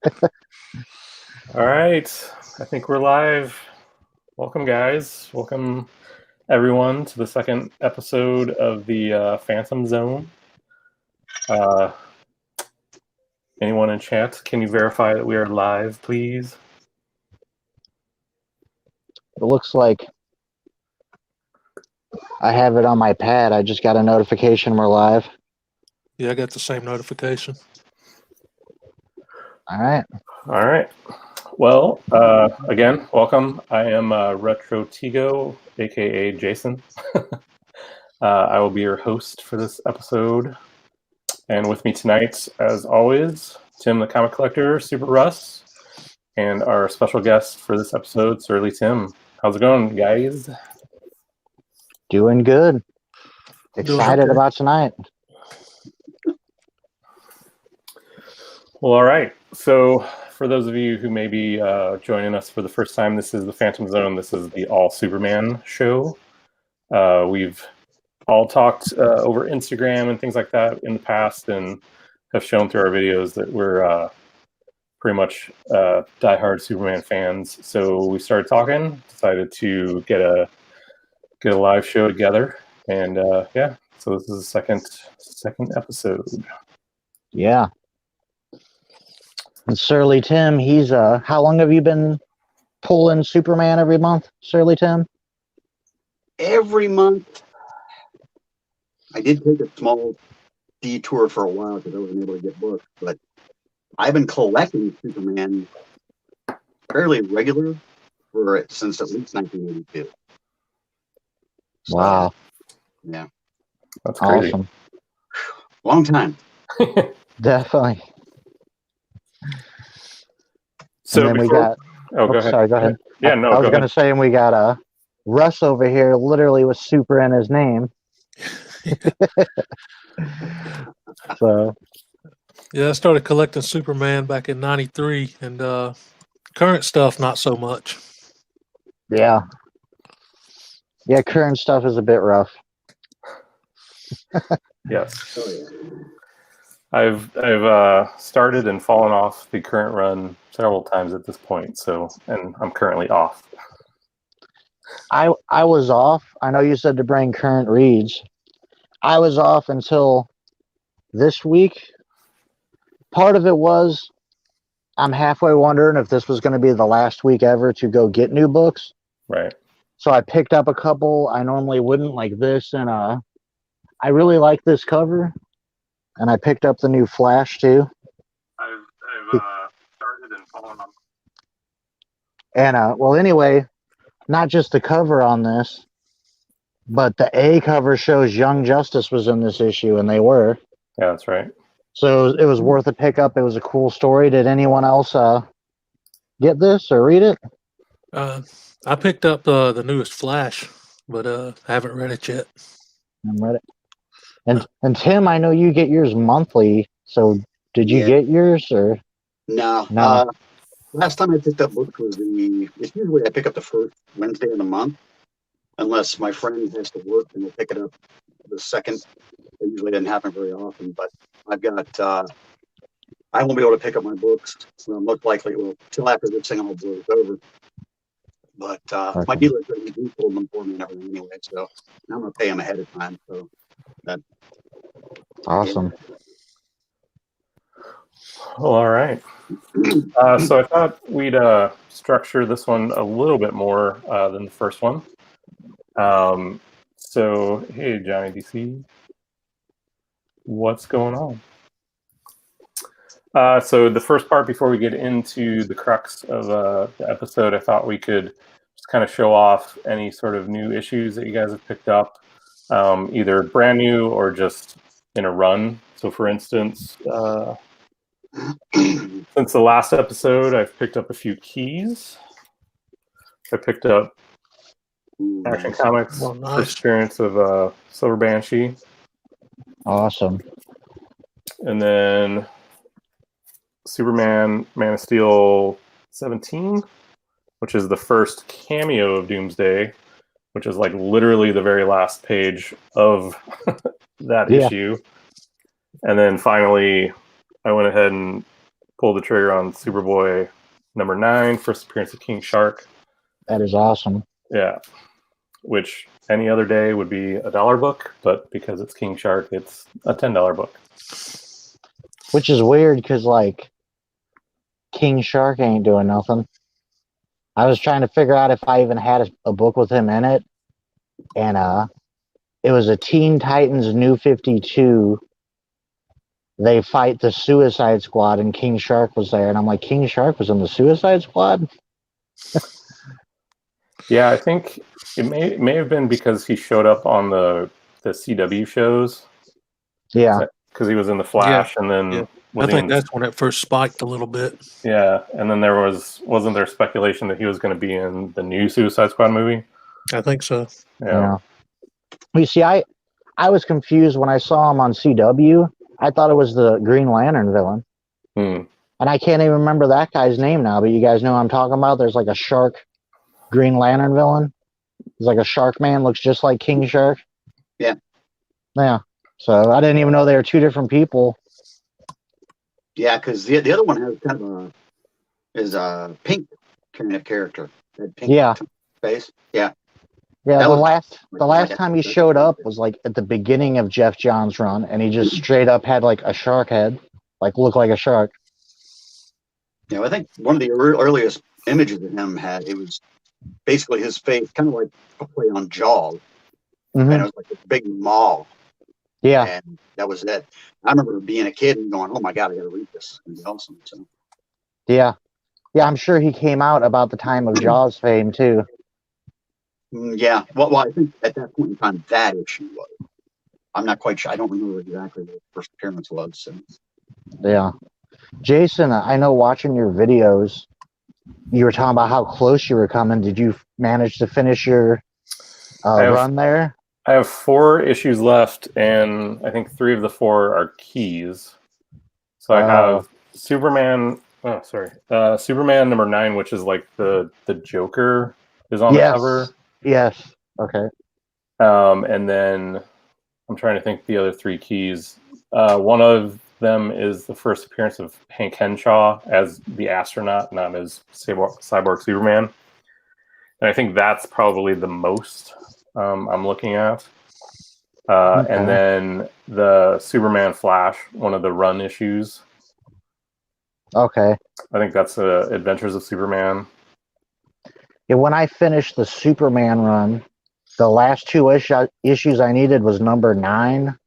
All right, I think we're live. Welcome, guys. Welcome, everyone, to the second episode of the Phantom Zone. Anyone in chat, can you verify that we are live, please? It looks like I have it on my pad. I just got a notification we're live. Yeah, I got the same notification. All right. All right. Well, again, welcome. I am Retro Tigo, aka Jason. I will be your host for this episode. And with me tonight, as always, Tim the Comic Collector, Super Russ, and our special guest for this episode, Surly Tim. How's it going, guys? Doing good. Excited okay. about tonight. Well, all right. So, for those of you who may be joining us for the first time, this is the Phantom Zone. This is the All Superman show. We've all talked over Instagram and things like that in the past, and have shown through our videos that we're pretty much diehard Superman fans. So we started talking, decided to get a live show together, and yeah. So this is the second episode. Yeah. And Surly Tim, he's how long have you been pulling Superman every month, Surly Tim? Every month. I did take a small detour for a while because I wasn't able to get booked, but I've been collecting Superman fairly regular since at least 1982. So, Wow. yeah. That's crazy. Awesome. Long time. Definitely. So and then we got. Oh, go ahead. Sorry, go ahead. Yeah, no. I was going to say, and we got Russ over here, literally with Super in his name. So. Yeah, I started collecting Superman back in '93, and current stuff not so much. Yeah. Yeah, current stuff is a bit rough. Yes. Oh, yeah. I've started and fallen off the current run several times at this point, and I'm currently off. I was off. I know you said to bring current reads. I was off until this week. Part of it was I'm halfway wondering if this was going to be the last week ever to go get new books. Right. So I picked up a couple I normally wouldn't, like this, and I really like this cover. And I picked up the new Flash too. I've started and fallen off. And well, anyway, not just the cover on this, but the A cover shows Young Justice was in this issue, and they were. Yeah, that's right. So it was worth a pickup. It was a cool story. Did anyone else get this or read it? I picked up the newest Flash, but haven't read it yet. I read it. And Tim, I know you get yours monthly. So did you get yours or? No. Last time I picked up books was it's usually I pick up the first Wednesday of the month, unless my friend has to work and we'll pick it up the second. It usually doesn't happen very often, but I've got, I won't be able to pick up my books. So most likely it will till after this thing all blows over. But my dealer's going to be holding them for me and everything anyway, so I'm going to pay them ahead of time. So that. Awesome. Yeah. Well, all right. So I thought we'd structure this one a little bit more than the first one. So, hey, Johnny DC. What's going on? So the first part, before we get into the crux of the episode, I thought we could just kind of show off any sort of new issues that you guys have picked up, either brand new or just in a run. So for instance, since the last episode, I've picked up a few keys. I picked up Action Comics' first appearance of Silver Banshee. Awesome. And then Superman, Man of Steel 17, which is the first cameo of Doomsday, which is like literally the very last page of that issue. And then finally, I went ahead and pulled the trigger on Superboy number 9, first appearance of King Shark. That is awesome. Yeah, which any other day would be a $1 book, but because it's King Shark, it's a $10 book. Which is weird because, like, King Shark ain't doing nothing. I was trying to figure out if I even had a book with him in it, and it was a Teen Titans New 52. They fight the Suicide Squad, and King Shark was there, and I'm like, King Shark was in the Suicide Squad? Yeah, I think it may have been because he showed up on the CW shows. Yeah. Because he was in the Flash, and then Yeah. I think that's when it first spiked a little bit. Yeah, and then wasn't there speculation that he was going to be in the new Suicide Squad movie? I think so. Yeah. You see, I was confused when I saw him on CW. I thought it was the Green Lantern villain. And I can't even remember that guy's name now, but you guys know what I'm talking about? There's like a shark Green Lantern villain. He's like a shark man, looks just like King Shark. Yeah. Yeah. So I didn't even know they were two different people. Yeah, because the other one has kind of a pink kind of character. That pink face. Yeah. Yeah, That the last time he showed up was like at the beginning of Jeff Johns' run, and he just straight up had like a shark head, like looked like a shark. Yeah, I think one of the earliest images of him it was basically his face, kind of like a play on Jaws, and it was like a big maw. Yeah, and that was it. I remember being a kid and going, "Oh my god, I got to read this. It'd be awesome." So. Yeah, I'm sure he came out about the time of Jaws fame too. Yeah, well, I think at that point in time, that issue was. I'm not quite sure. I don't remember exactly what the first appearance was. So. Yeah. Jason, I know watching your videos, you were talking about how close you were coming. Did you manage to finish your run there? I have 4 issues left, and I think 3 of the 4 are keys. So I have Superman. Oh, sorry. Superman number 9, which is like the Joker is on the cover. Yes. Okay. And then I'm trying to think the other 3 keys. One of them is the first appearance of Hank Henshaw as the astronaut, not as Cyborg Superman. And I think that's probably the most I'm looking at. And then the Superman Flash, one of the run issues. Okay. I think that's Adventures of Superman. Yeah, when I finished the Superman run, the last 2 issues I needed was number 9.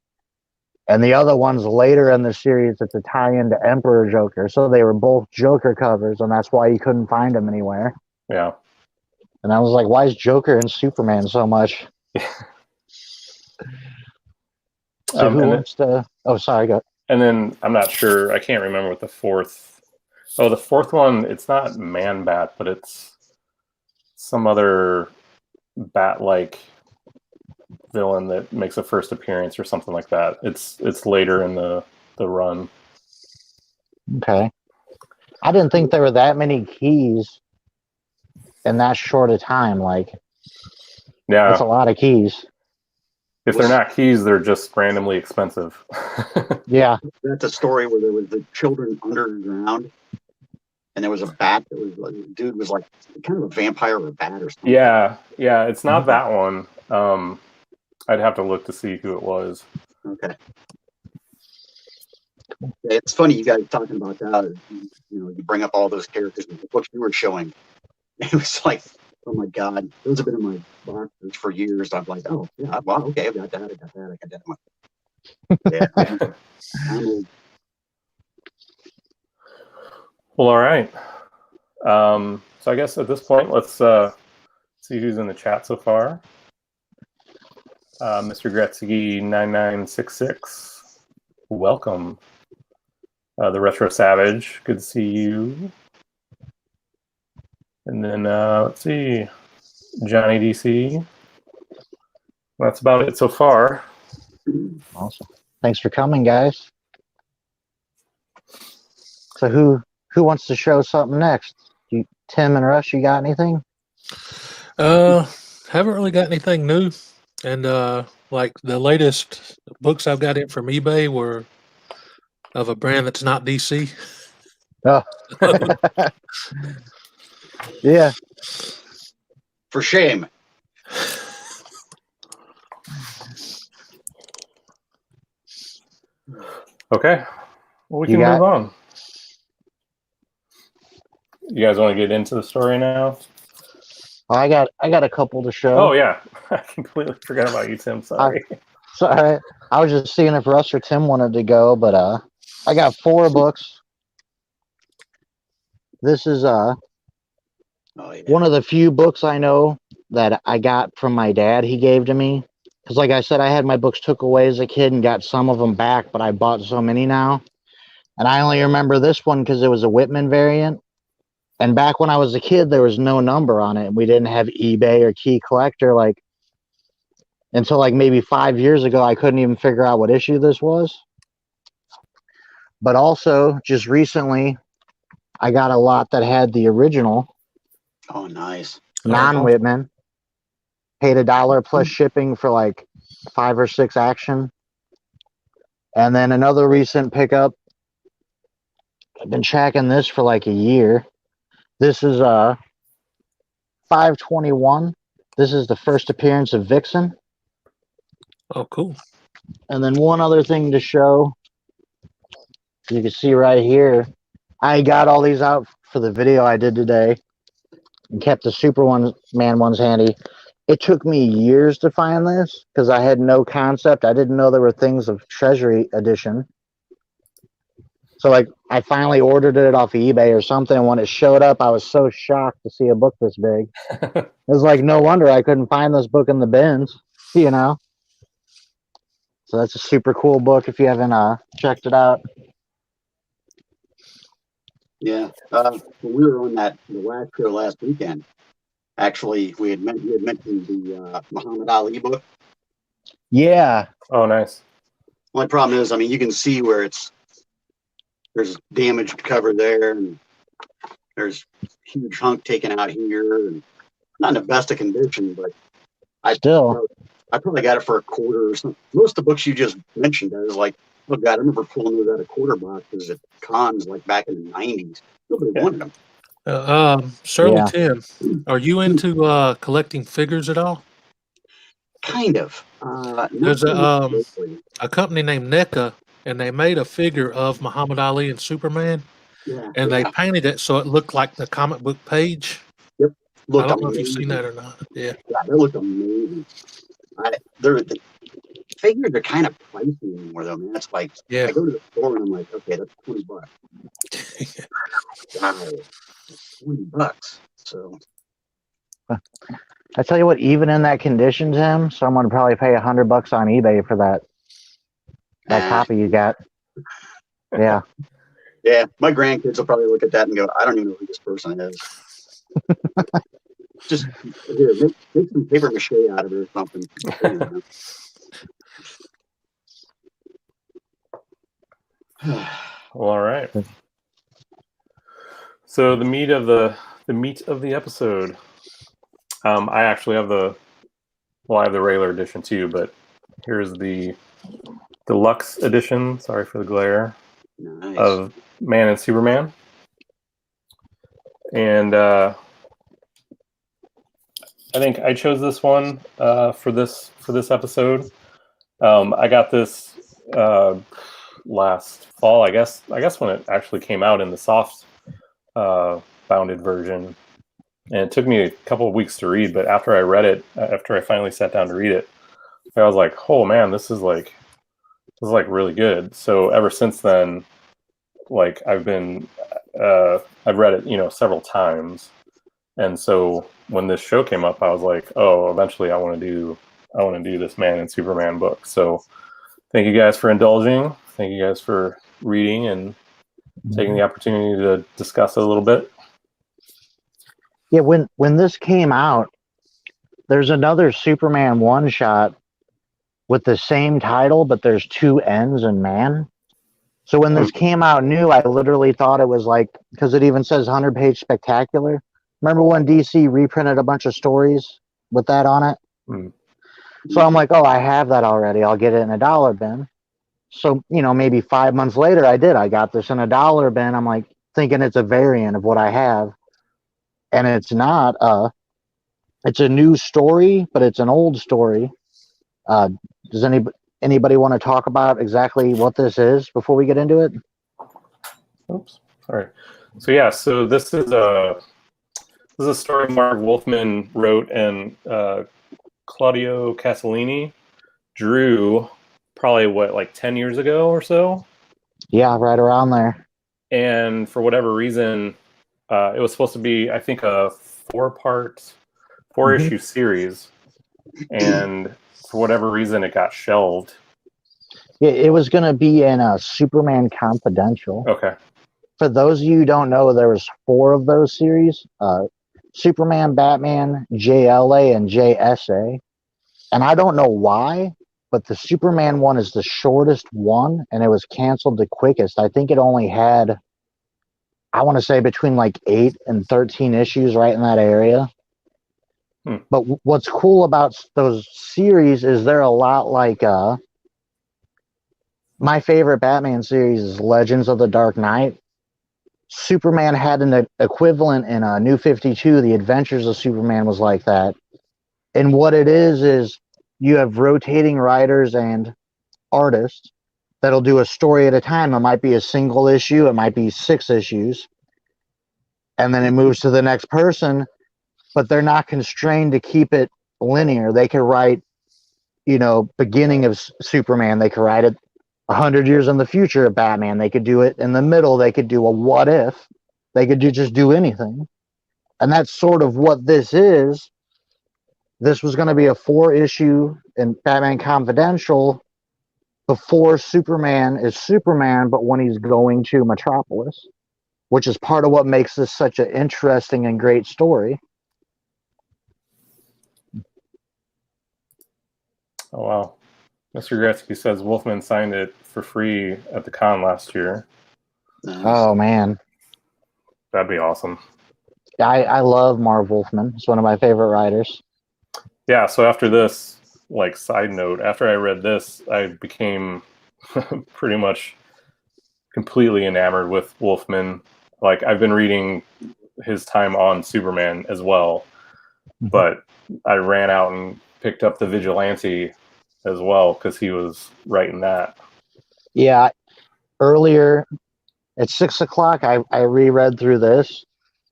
And the other ones later in the series, it's a tie-in to Emperor Joker. So they were both Joker covers, and that's why you couldn't find them anywhere. Yeah. And I was like, why is Joker and Superman so much? So who wants to... Oh, sorry, go. And then I'm not sure. I can't remember what the 4th... Oh, the 4th one, it's not Man-Bat, but it's some other bat-like villain that makes a first appearance or something like that. It's later in the run. Okay. I didn't think there were that many keys in that short a time. Like, yeah, that's a lot of keys. If they're not keys, they're just randomly expensive. Yeah. That's a story where there was the children underground, and there was a bat that was like, dude was like kind of a vampire or a bat or something. Yeah, it's not that one. I'd have to look to see who it was. Okay. It's funny you guys talking about that. You bring up all those characters in the books you were showing. It was like, oh my god, those have been in my boxes for years. I'm like, oh yeah, well, okay, I got that. Yeah. I'm old. Well, all right. So I guess at this point, let's see who's in the chat so far. Mr. Gretzky 9966, welcome. The Retro Savage, good to see you. And then let's see, Johnny DC. That's about it so far. Awesome. Thanks for coming, guys. So who wants to show something next? Tim and Rush, you got anything? Haven't really got anything new. And like the latest books I've got in from eBay were of a brand that's not DC. Oh. Yeah. For shame. Okay. Well, we You can got- move on. You guys want to get into the story now? Oh, I got a couple to show. Oh yeah, I completely forgot about you, Tim. Sorry. Sorry. I was just seeing if Russ or Tim wanted to go, but I got 4 books. This is Oh, yeah. one of the few books I know that I got from my dad. He gave to me because, like I said, I had my books took away as a kid and got some of them back, but I bought so many now, and I only remember this one because it was a Whitman variant. And back when I was a kid, there was no number on it, and we didn't have eBay or Key Collector. Like until like maybe 5 years ago, I couldn't even figure out what issue this was. But also, just recently, I got a lot that had the original. Oh, nice. Non-Whitman. Paid $1 plus shipping for like 5 or 6 action. And then another recent pickup. I've been tracking this for like a year. This is 521. This is the first appearance of Vixen. Oh, cool. And then one other thing to show. You can see right here. I got all these out for the video I did today and kept the Superman ones handy. It took me years to find this because I had no concept. I didn't know there were things of Treasury Edition. So, like, I finally ordered it off of eBay or something. And when it showed up, I was so shocked to see a book this big. It was like, no wonder I couldn't find this book in the bins, you know? So that's a super cool book if you haven't checked it out. Yeah. When we were on the last show last weekend, actually, we had mentioned the Muhammad Ali book. Yeah. Oh, nice. Only problem is, I mean, you can see where there's damaged cover there, and there's huge hunk taken out here, and not in the best of condition, but I probably got it for $1 or something. Most of the books you just mentioned, I was like, oh God, I remember pulling those out of quarter boxes at cons like back in the 90s. Nobody wanted them. Shirley Yeah. Tim, are you into collecting figures at all? Kind of. There's a company named NECA, and they made a figure of Muhammad Ali and Superman, and they painted it so it looked like the comic book page. Yep. I don't know if you've seen that or not. Yeah. Yeah, they look amazing. The figures are kind of pricey anymore, though, man. That's like, I go to the store and I'm like, okay, that's $20. Wow, $20. So. I tell you what, even in that condition, Tim, someone would probably pay $100 on eBay for that copy you got. Yeah. Yeah, my grandkids will probably look at that and go, I don't even know who this person is. Just here, make some paper mache out of it or something. Well, all right. So the meat of the episode. I actually have I have the regular edition too, but here's the deluxe edition. Sorry for the glare. Nice. Of Man and Superman, and I think I chose this one for this episode. I got this last fall, I guess when it actually came out in the soft bounded version. And it took me a couple of weeks to read, but after I read it, after I finally sat down to read it, I was like, "Oh man, this is like really good." So ever since then, like I've read it, several times, and so when this show came up, I was like, "Oh, eventually I want to do this Man and Superman book." So thank you guys for indulging. Thank you guys for reading and taking the opportunity to discuss it a little bit. Yeah, when this came out, there's another Superman one-shot with the same title, but there's 2 N's in man. So when this came out new, I literally thought it was like, because it even says 100-page spectacular. Remember when DC reprinted a bunch of stories with that on it? Mm. So I'm like, oh, I have that already. I'll get it in a $1 bin. So, maybe 5 months later, I got this in a $1 bin. I'm like, thinking it's a variant of what I have, and it's not. It's a new story, but it's an old story. Does anybody want to talk about exactly what this is before we get into it? Oops, sorry. So yeah, so this is a story Marv Wolfman wrote, and Claudio Castellini drew probably like 10 years ago or so. Yeah, right around there. And for whatever reason, it was supposed to be, I think, a four-issue series, and for whatever reason, it got shelved. It was going to be in a Superman Confidential. Okay. For those of you who don't know, there was 4 of those series: Superman, Batman, JLA, and JSA. And I don't know why, but the Superman one is the shortest one, and it was canceled the quickest. I think it only had, I want to say, between like 8 and 13 issues, right in that area. But what's cool about those series is they're a lot like my favorite Batman series is Legends of the Dark Knight. Superman had an equivalent in New 52. The Adventures of Superman was like that. And what it is you have rotating writers and artists that'll do a story at a time. It might be a single issue, it might be 6 issues, and then it moves to the next person, but they're not constrained to keep it linear. They could write, beginning of Superman, they could write it 100 years in the future of Batman. They could do it in the middle. They could do a what if. They could just do anything. And that's sort of what this is. This was going to be a 4-issue in Batman Confidential before Superman is Superman, but when he's going to Metropolis, which is part of what makes this such an interesting and great story. Oh, wow. Mr. Gretzky says Wolfman signed it for free at the con last year. Oh, man. That'd be awesome. I love Marv Wolfman. He's one of my favorite writers. Yeah, so after this, like, side note, after I read this, I became pretty much completely enamored with Wolfman. Like, I've been reading his time on Superman as well, but I ran out and picked up the Vigilante as well because he was writing that. Yeah, earlier at 6 o'clock, I reread through this,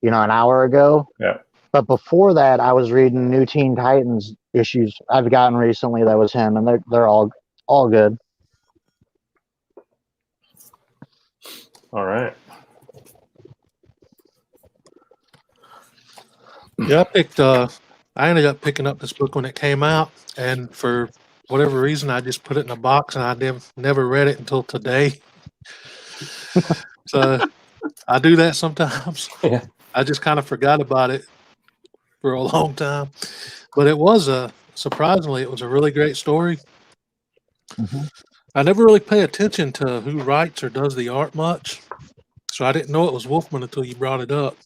an hour ago. Yeah. But before that, I was reading New Teen Titans issues I've gotten recently. That was him, and they're all good. All right. Yeah, I ended up picking up this book when it came out, and for whatever reason, I just put it in a box, and I never read it until today. So I do that sometimes. Yeah. I just kind of forgot about it for a long time, but it was surprisingly, it was a really great story. I never really pay attention to who writes or does the art much, so I didn't know it was Wolfman until you brought it up,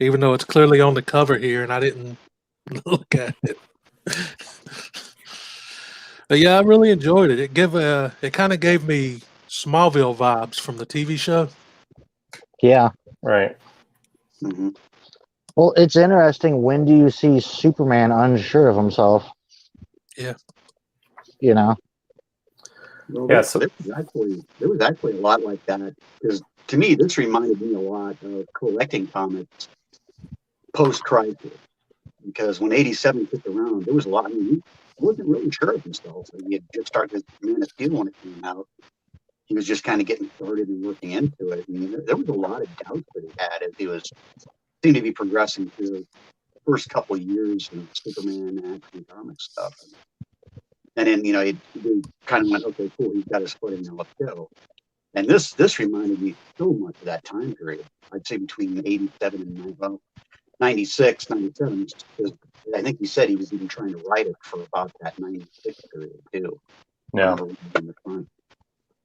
even though it's clearly on the cover here, and I didn't look at it. But yeah, I really enjoyed it. It kind of gave me Smallville vibes from the TV show. Yeah. Right. Mm-hmm. Well, it's interesting. When do you see Superman unsure of himself? Yeah. Well, Yeah, there was actually a lot like that, because to me this reminded me a lot of collecting comics post-crisis, because when 87 kicked around, there was a lot. I mean, he wasn't really sure of himself. He had just started Man of Steel when it came out. He was just kind of getting started and working into it. I mean, there was a lot of doubts that he had as he seemed to be progressing through the first couple of years of Superman action comic stuff. And then, he kind of went, okay, cool, he's got his footing now, let's go. And this reminded me so much of that time period. I'd say between 87 and 96, 97, because I think he said he was even trying to write it for about that 96 period, too. Yeah. In the front.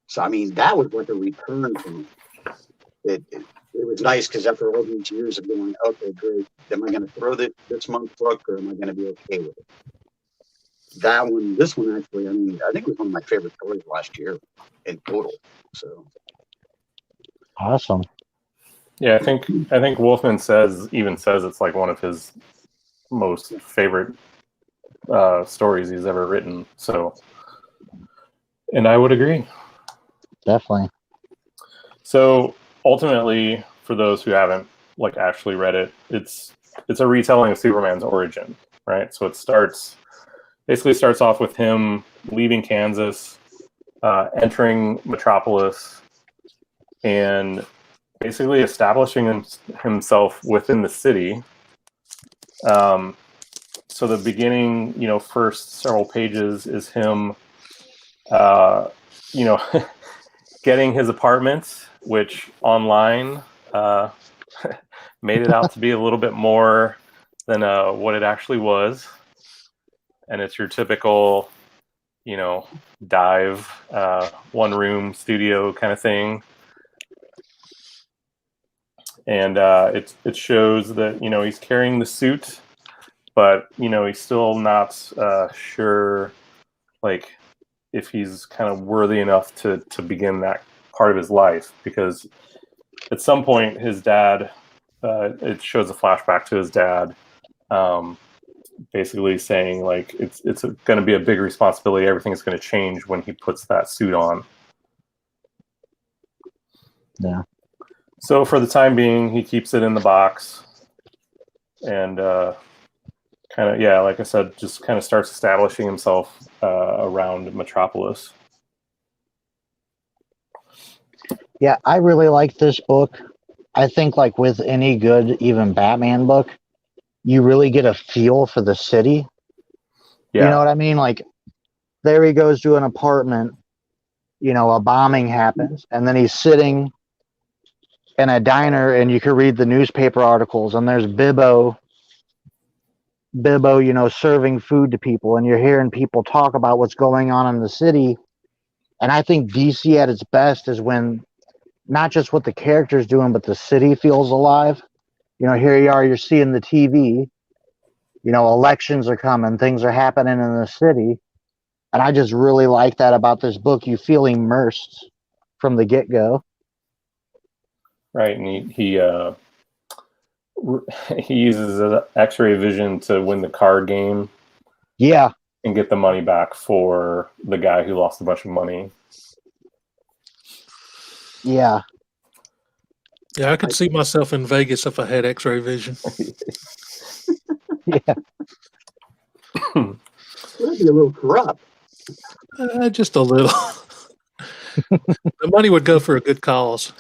So, I mean, that was like a return for me. It was nice, because after all these years of going, okay, great, am I going to throw this month's book, or am I going to be okay with it? This one actually, I mean, I think it was one of my favorite stories last year in total. So awesome. Yeah, I think Wolfman says it's like one of his most favorite stories he's ever written. So, and I would agree. Definitely. So ultimately, for those who haven't like actually read it, it's a retelling of Superman's origin, right? So it basically starts off with him leaving Kansas, entering Metropolis, and basically establishing himself within the city. So the beginning, first several pages is him, you know, getting his apartment, which online made it out to be a little bit more than what it actually was. And it's your typical, dive, one room studio kind of thing. And it shows that, he's carrying the suit, but, he's still not sure, like, if he's kind of worthy enough to begin that part of his life. Because at some point, his dad, it shows a flashback to his dad, basically saying, like, it's going to be a big responsibility. Everything's going to change when he puts that suit on. Yeah. So for the time being, he keeps it in the box, and kind of, yeah, like I said, just kind of starts establishing himself around Metropolis. Yeah, I really like this book. I think, like with any good, even Batman book, you really get a feel for the city. Yeah. You know what I mean? Like, there he goes to an apartment, a bombing happens, and then he's sitting in a diner, and you can read the newspaper articles, and there's Bibbo, serving food to people, and you're hearing people talk about what's going on in the city. And I think DC at its best is when not just what the character's doing, but the city feels alive. Here you are, you're seeing the TV, elections are coming, things are happening in the city. And I just really like that about this book. You feel immersed from the get-go. Right, and he uses X-ray vision to win the card game. Yeah. And get the money back for the guy who lost a bunch of money. Yeah. Yeah, I could see myself in Vegas if I had X-ray vision. Yeah. That'd be a little corrupt. Just a little. The money would go for a good cause.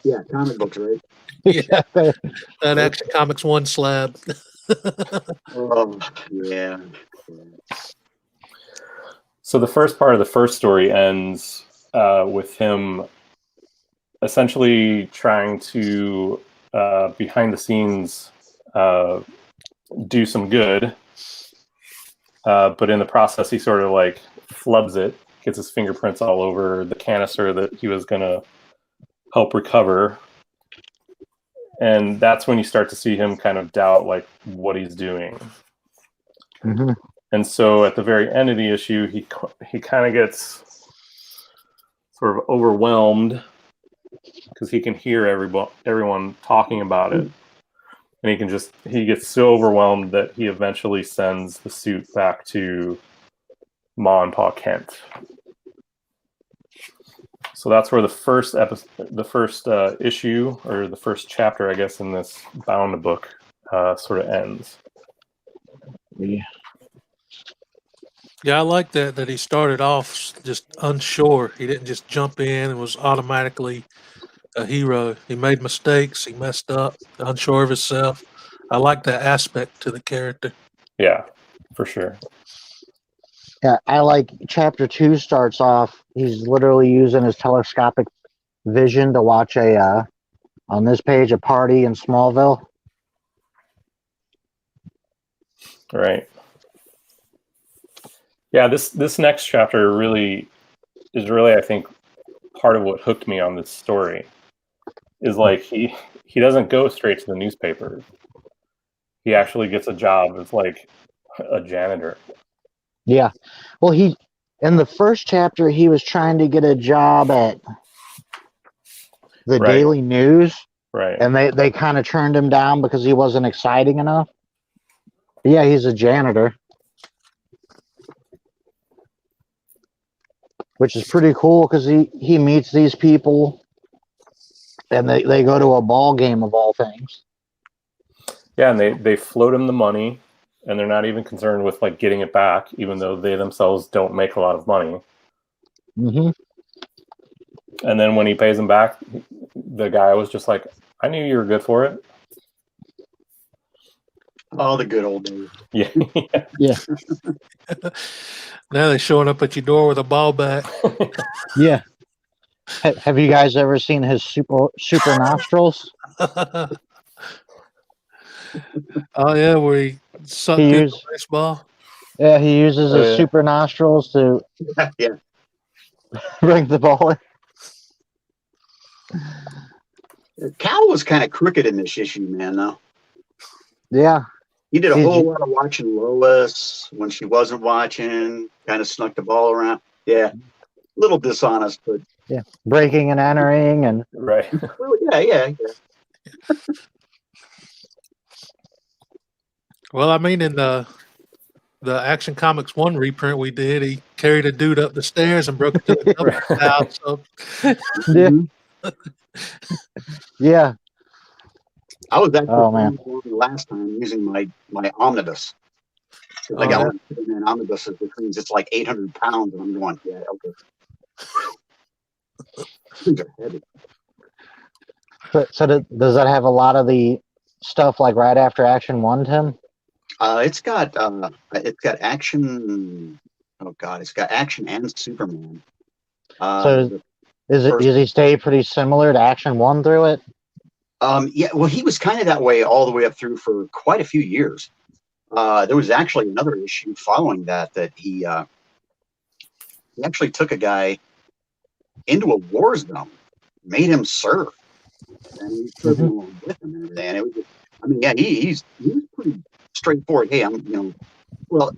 Yeah, comic books, right? Yeah, that Action Comics 1 slab. Oh, yeah. So the first part of the first story ends with him essentially trying to, behind the scenes, do some good. But in the process, he sort of like flubs it, gets his fingerprints all over the canister that he was going to help recover. And that's when you start to see him kind of doubt like what he's doing. Mm-hmm. And so at the very end of the issue, he kind of gets sort of overwhelmed because he can hear everyone talking about it. And he gets so overwhelmed that he eventually sends the suit back to Ma and Pa Kent. So that's where the first issue, or the first chapter, I guess, in this bound book sort of ends. Yeah. Yeah, I like that he started off just unsure. He didn't just jump in and was automatically a hero. He made mistakes. He messed up, unsure of himself. I like that aspect to the character. Yeah, for sure. Yeah, I like chapter 2 starts off, he's literally using his telescopic vision to watch on this page, a party in Smallville. Right. Yeah, this next chapter is really, I think, part of what hooked me on this story. Is like he doesn't go straight to the newspaper. He actually gets a job as like a janitor. Yeah. Well, in the first chapter, he was trying to get a job at the Right. Daily News. Right. and they kind of turned him down because he wasn't exciting enough. But yeah, he's a janitor, which is pretty cool because he meets these people, and they go to a ball game of all things. Yeah, and they float him the money, and they're not even concerned with like getting it back, even though they themselves don't make a lot of money. Mm-hmm. And then when he pays them back, the guy was just like, "I knew you were good for it." Oh, the good old days. Yeah. Yeah, Now they're showing up at your door with a ball bat. yeah. Have you guys ever seen his super nostrils? Oh yeah, where he sucked He in the used baseball. Yeah, he uses his Yeah. super nostrils to Yeah. bring the ball in. Cal was kind of crooked in this issue, man, though. Yeah, He did a Did whole you- lot of watching Lois when she wasn't watching, kind of snuck the ball around. Yeah. A little dishonest, but breaking and entering, and Right. well, yeah. Well, I mean, in the Action Comics 1 reprint we did, he carried a dude up the stairs and broke into the governor's house. So yeah, Mhm. yeah. I was actually Oh, man. following along last time using my omnibus. 'Cause I Oh, got yeah. one Superman omnibuses, which means it's like 800 pounds, and I'm going, yeah, okay. These are heavy. So does that have a lot of the stuff like right after Action 1, Tim? It's got action. Oh God, it's got action and Superman. So The Does he stay pretty similar to Action 1 through it? Yeah, well, he was kind of that way all the way up through for quite a few years. There was actually another issue following that he actually took a guy into a war zone, made him serve, and he served Mhm. along with him and everything. And it was, I mean, yeah, he was pretty straightforward. Hey, well,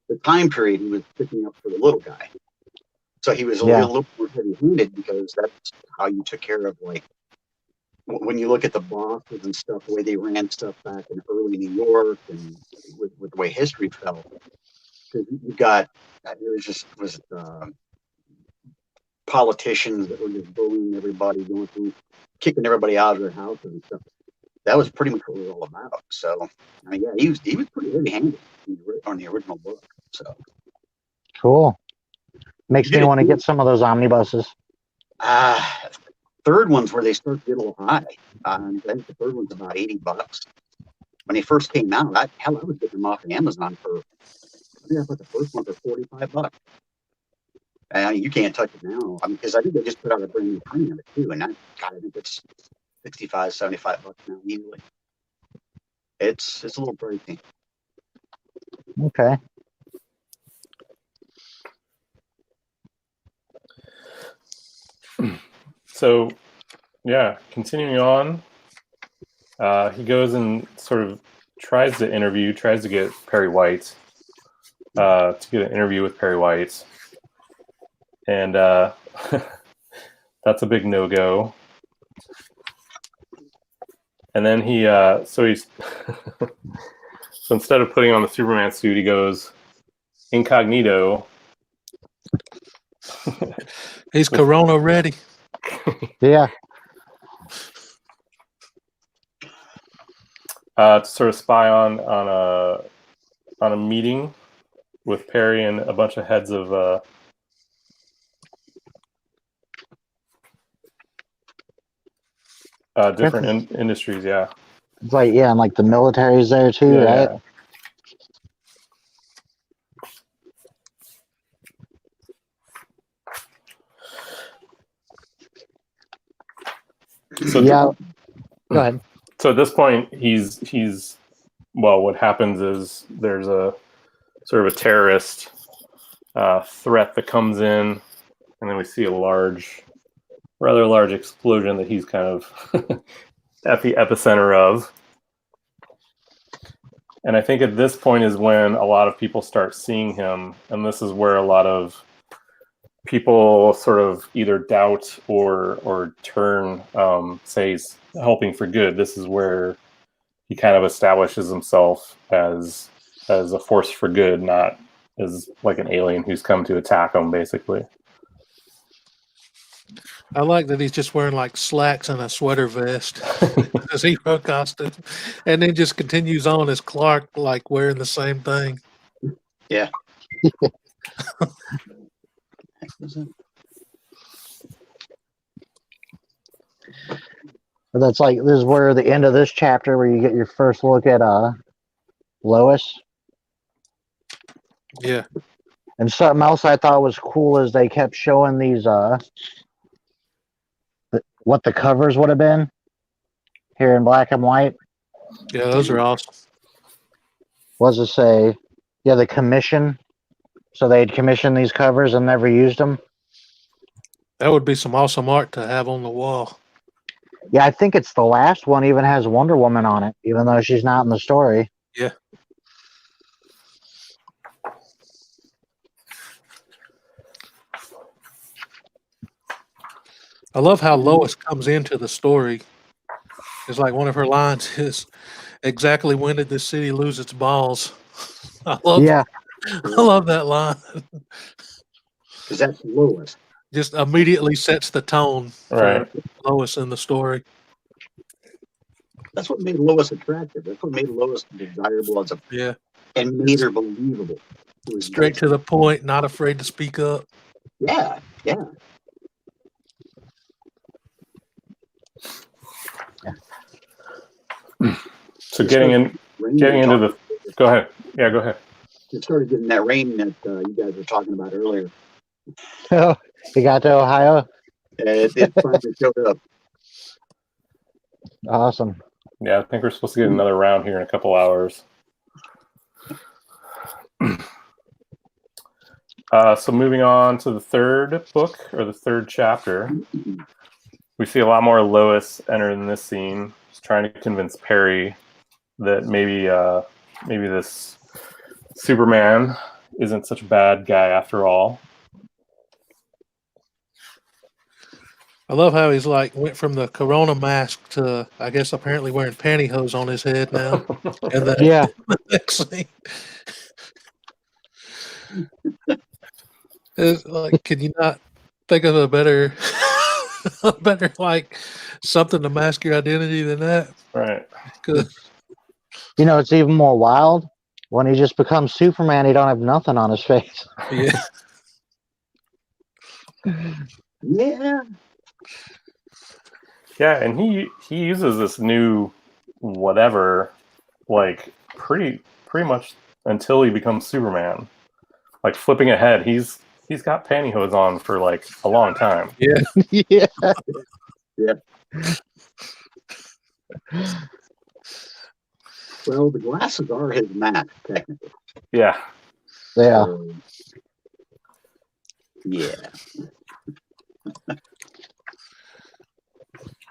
the time period he was picking up for the little guy, so he was a little more heavy-handed because that's how you took care of like. When you look at the bosses and stuff, the way they ran stuff back in early New York, and with the way history felt, because you got it was politicians that were just bullying everybody, going through, kicking everybody out of their houses and stuff. That was pretty much what it was all about. So, I mean, yeah, he was pretty heavy-handed on the original book. So, Cool. Makes Did me it want to too. get some of those omnibuses. third one's where they start to get a little high. I think the third one's about $80. When they first came out, I was getting them off of Amazon for, I think I put the first one for $45. And you can't touch it now. I mean, because I think they just put out a brand new printing of it too, and I think it's $65, $75 now easily. It's a little pricey. Okay. So, yeah, continuing on, he goes and sort of tries to get Perry White, to get an interview with Perry White. And that's a big no-go. And then so instead of putting on the Superman suit, he goes incognito. He's Corona ready. Yeah. To sort of spy on a meeting with Perry and a bunch of heads of different industries. Yeah. It's like, and like the military's there too, Yeah, right? yeah. So Yeah. Go ahead. So at this point, he's well. What happens is there's a sort of a terrorist threat that comes in, and then we see a rather large explosion that he's kind of at the epicenter of. And I think at this point is when a lot of people start seeing him, and this is where a lot of people sort of either doubt or turn, say helping for good. This is where he kind of establishes himself as a force for good, not as like an alien who's come to attack him, basically. I like that he's just wearing like slacks and a sweater vest as hero costume, and then just continues on as Clark, like wearing the same thing. Yeah. But that's like, this is where the end of this chapter where you get your first look at Lois. Yeah. And something else I thought was cool is they kept showing these what the covers would have been here in black and white. Yeah, those are awesome. Was to say, yeah, the commission. So they'd commissioned these covers and never used them. That would be some awesome art to have on the wall. Yeah, I think it's the last one even has Wonder Woman on it, even though she's not in the story. Yeah. I love how Lois comes into the story. It's like one of her lines is, "Exactly when did this city lose its balls?" I love that line. Because that's Lois. Just immediately sets the tone for Right. Lois in the story. That's what made Lois attractive. That's what made Lois desirable as Yeah. and made her believable. It was Straight to the point, not afraid to speak up. Yeah, yeah. So getting into the. Go ahead. Yeah, go ahead. It started getting that rain that you guys were talking about earlier. Oh, you got to Ohio? It finally showed up. Awesome. Yeah, I think we're supposed to get another round here in a couple hours. So moving on to the third book, or the third chapter, we see a lot more Lois enter in this scene. She's trying to convince Perry that maybe this Superman isn't such a bad guy after all. I love how he's like went from the Corona mask to, I guess, apparently wearing pantyhose on his head now. And then Yeah. the next scene, it's like, can you not think of a better like something to mask your identity than that? Right. Good. You know, it's even more wild when he just becomes Superman. He don't have nothing on his face. Yeah. Yeah. Yeah, and he uses this new whatever like pretty much until he becomes Superman. Like flipping ahead, he's got pantyhose on for like a long time. Yeah. Yeah. Yeah. Well, the glasses are his mask, technically. Yeah. Yeah. Yeah.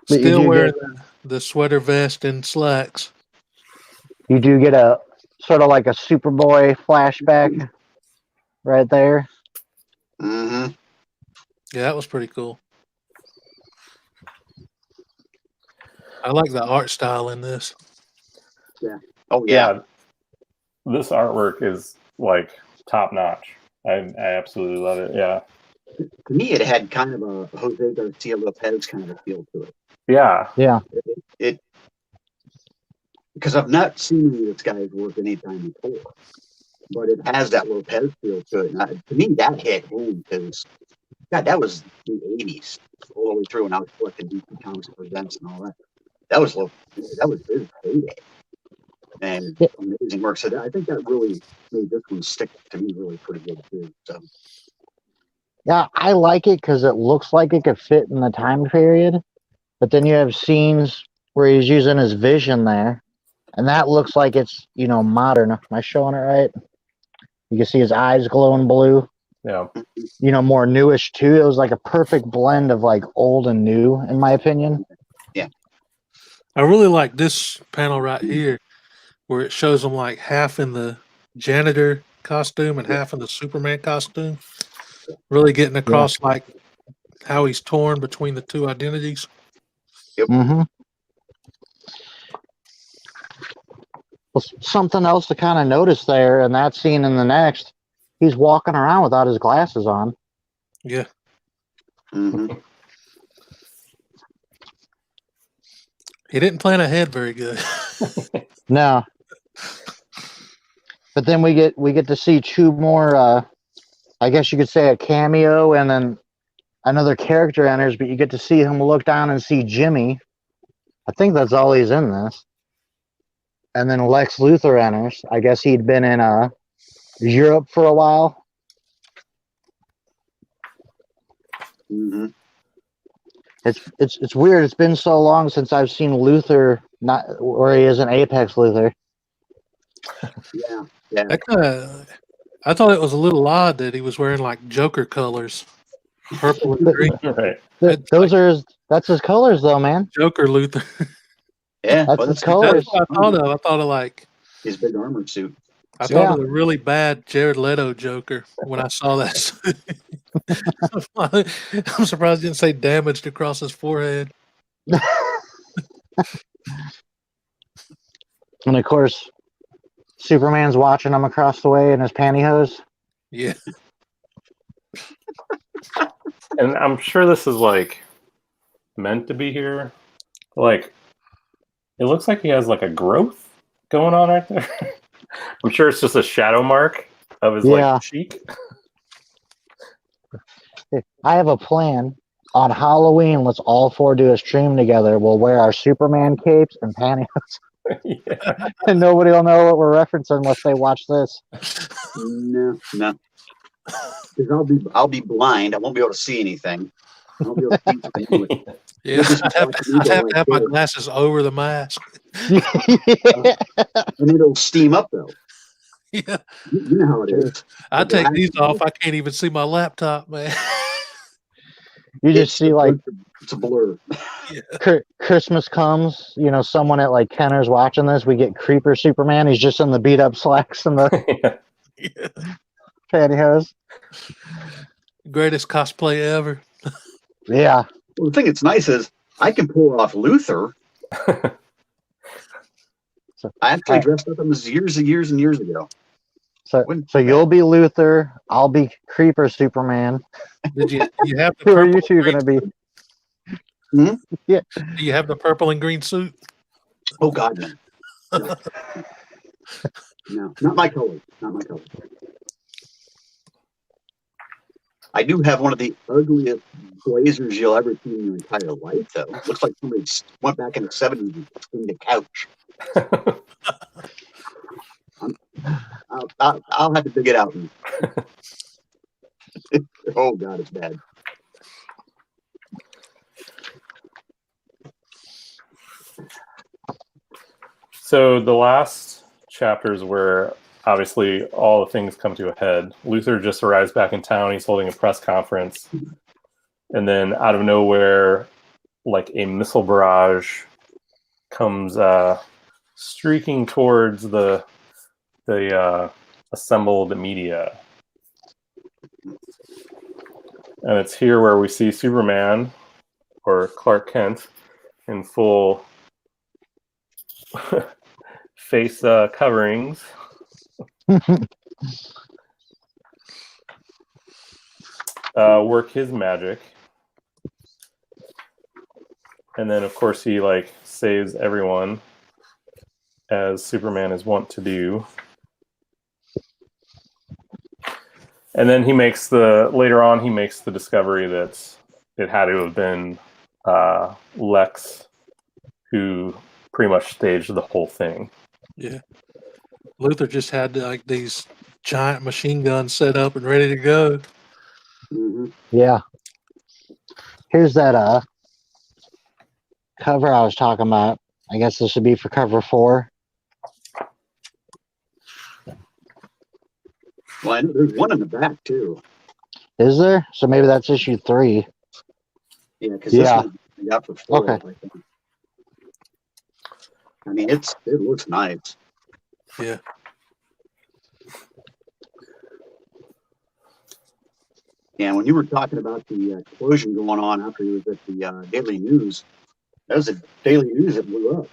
But you Still do wearing the sweater vest and slacks. You do get a sort of like a Superboy flashback right there. Mm-hmm. Yeah, that was pretty cool. I like the art style in this. Yeah. Oh, yeah. This artwork is like top notch. I absolutely love it. Yeah. To me, it had kind of a Jose Garcia Lopez kind of a feel to it. Yeah. Yeah. It because I've not seen this guy's work anytime before, but it has that Lopez feel to it. And to me, that hit home because, God, that was the 80s all the way through when I was collecting DC Comics Presents and all that. That was his heyday. And amazing work. So I think that really made this one stick to me really pretty good too. So Yeah, I like it because it looks like it could fit in the time period, but then you have scenes where he's using his vision there, and that looks like it's, you know, modern. Am I showing it right? You can see his eyes glowing blue. Yeah. You know, more newish too. It was like a perfect blend of like old and new, in my opinion. yeah. I really like this panel right here where it shows him like half in the janitor costume and half in the Superman costume. Really getting across like how he's torn between the two identities. Mm-hmm. Well, something else to kind of notice there, and that scene in the next, he's walking around without his glasses on. Yeah. Mm-hmm. He didn't plan ahead very good. No. But then we get to see two more. I guess you could say a cameo, and then another character enters. But you get to see him look down and see Jimmy. I think that's all he's in this. And then Lex Luthor enters. I guess he'd been in Europe for a while. Mm-hmm. It's weird. It's been so long since I've seen Luthor not where he is an Apex Luthor. Yeah. That I thought it was a little odd that he was wearing like Joker colors, purple and green. Right. That's his colors though, man. Joker Luthor. Yeah. That's well, his That's colors. what I thought of. I thought of like his big armored suit. I thought of the really bad Jared Leto Joker when I saw that. I'm surprised he didn't say damaged across his forehead. And of course, Superman's watching him across the way in his pantyhose. Yeah. And I'm sure this is like meant to be here. Like, it looks like he has like a growth going on right there. I'm sure it's just a shadow mark of his like cheek. I have a plan. On Halloween, let's all four do a stream together. We'll wear our Superman capes and pantyhose. Yeah. And nobody will know what we're referencing unless they watch this. No. Because I'll be blind. I won't be able to see anything. I won't be able to see anything. Yeah, I'd have to have my glasses over the mask. And it'll steam up though. Yeah. You know how it is. I take these off. I can't even see my laptop, man. You just see like it's a blur. Christmas comes, someone at like Kenner's watching this. We get Creeper Superman. He's just in the beat up slacks and the pantyhose. Greatest cosplay ever. Yeah. Well, the thing that's nice is I can pull off Luthor. I actually dressed up him as years and years and years ago. So you'll be Luthor. I'll be Creeper Superman. Did you have the Who are you two going to be? Hmm? Yeah. Do you have the purple and green suit? Oh God, no. No, not my color. Not my color. I do have one of the ugliest blazers you'll ever see in your entire life, though. It looks like somebody went back in the 70s and cleaned a couch. I'll have to dig it out. Oh God, it's bad. So the last chapters where obviously all the things come to a head. Luthor just arrives back in town. He's holding a press conference. And then out of nowhere, like a missile barrage comes streaking towards the assembled media. And it's here where we see Superman, or Clark Kent, in full face coverings. Work his magic. And then, of course, he saves everyone, as Superman is wont to do. And then later on he makes the discovery that it had to have been Lex who pretty much staged the whole thing. Yeah. Luthor just had these giant machine guns set up and ready to go. Mm-hmm. Yeah. Here's that cover I was talking about. I guess this would be for cover 4. Well, I know there's one in the back too. Is there? So maybe that's issue 3. Yeah, because this one I got for 4. Okay. I mean, it looks nice. Yeah. Yeah, when you were talking about the explosion going on after he was at the Daily News, that was the Daily News that blew up.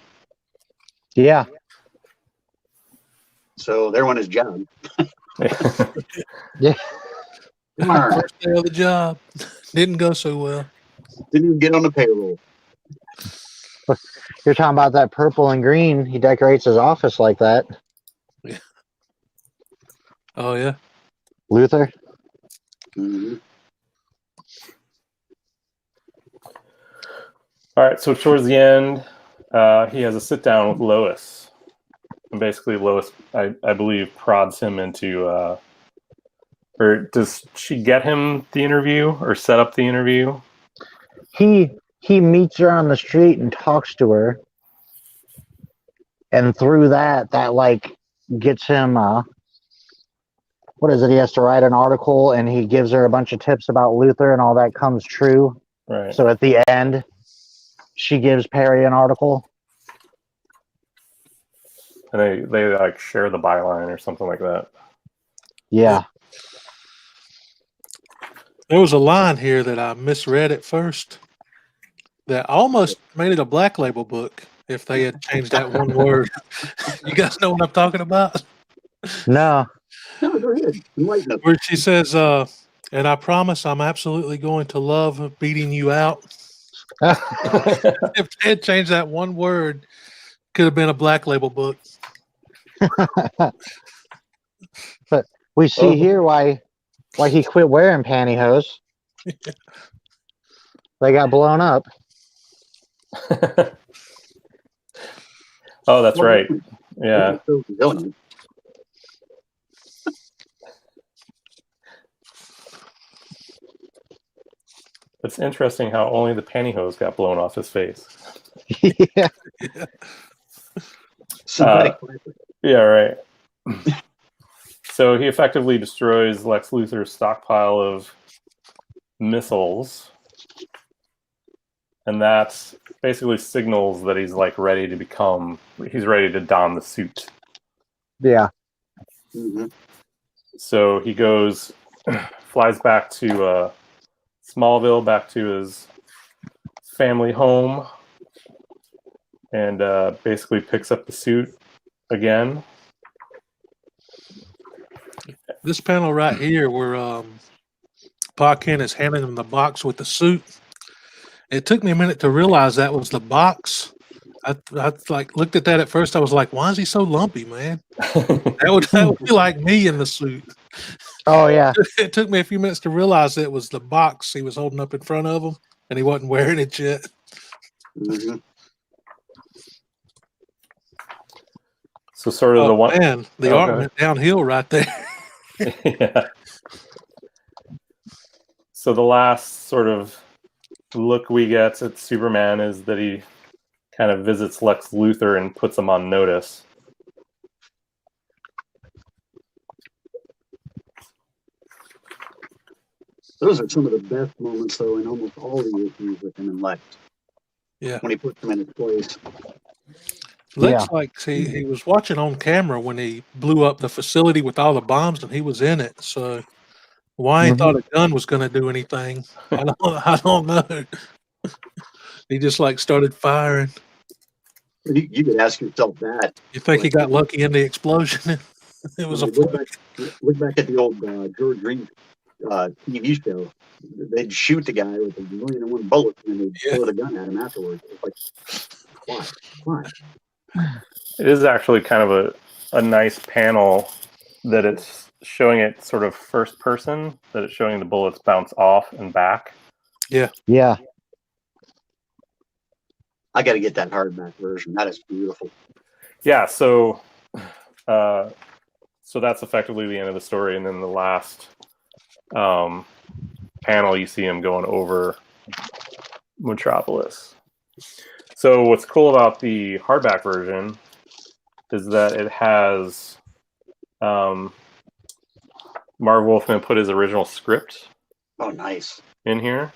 Yeah. So there went his job. Yeah. Darn. First day of the job. Didn't go so well. Didn't even get on the payroll. You're talking about that purple and green. He decorates his office like that. Oh, yeah. Luther. Mm-hmm. All right, so towards the end, he has a sit down with Lois, and basically Lois, I believe, prods him into, or does she get him the interview or set up the interview? He meets her on the street and talks to her, and through that like gets him. What is it? He has to write an article, and he gives her a bunch of tips about Luther, and all that comes true. Right. So at the end, she gives Perry an article. And they like share the byline or something like that. Yeah. There was a line here that I misread at first that almost made it a Black Label book if they had changed that one word. You guys know what I'm talking about? No. No, go ahead. Enlighten us. Where she says, and I promise I'm absolutely going to love beating you out. If they had changed that one word, could have been a Black Label book. But we see here why he quit wearing pantyhose. They got blown up. Oh, that's right. Yeah. So resilient. It's interesting how only the pantyhose got blown off his face. Yeah. Synthetic. Yeah, right. So he effectively destroys Lex Luthor's stockpile of missiles, and that basically signals that he's like ready to don the suit. Yeah. Mm-hmm. So he goes, flies back to Smallville, back to his family home, and basically picks up the suit again. This panel right here where Pa Kent is handing him the box with the suit. It took me a minute to realize that was the box. I like looked at that at first. I was like, "Why is he so lumpy, man?" That would be like me in the suit. Oh yeah. It took me a few minutes to realize it was the box he was holding up in front of him, and he wasn't wearing it yet. Mm-hmm. So sort of the one. Man, the art went downhill right there. Yeah. So the last sort of look we get at Superman is that he kind of visits Lex Luthor and puts him on notice. Those are some of the best moments, though, in almost all the issues with him and Lex. Yeah. When he puts him in his place. Looks like he was watching on camera when he blew up the facility with all the bombs, and he was in it. So why he thought a gun was going to do anything, I don't know. He just like started firing. You could ask yourself that. You think he got lucky in the explosion? It was a look back at the old George Reed TV show. They'd shoot the guy with 1,000,001 bullets, and they'd throw the gun at him afterwards. It's like, why? It is actually kind of a nice panel that it's showing it sort of first person, that it's showing the bullets bounce off and back. Yeah. Yeah. I got to get that hardback version. That is beautiful. Yeah, so that's effectively the end of the story, and then the last panel, you see him going over Metropolis. So what's cool about the hardback version is that it has Marv Wolfman put his original script. Oh, nice. In here,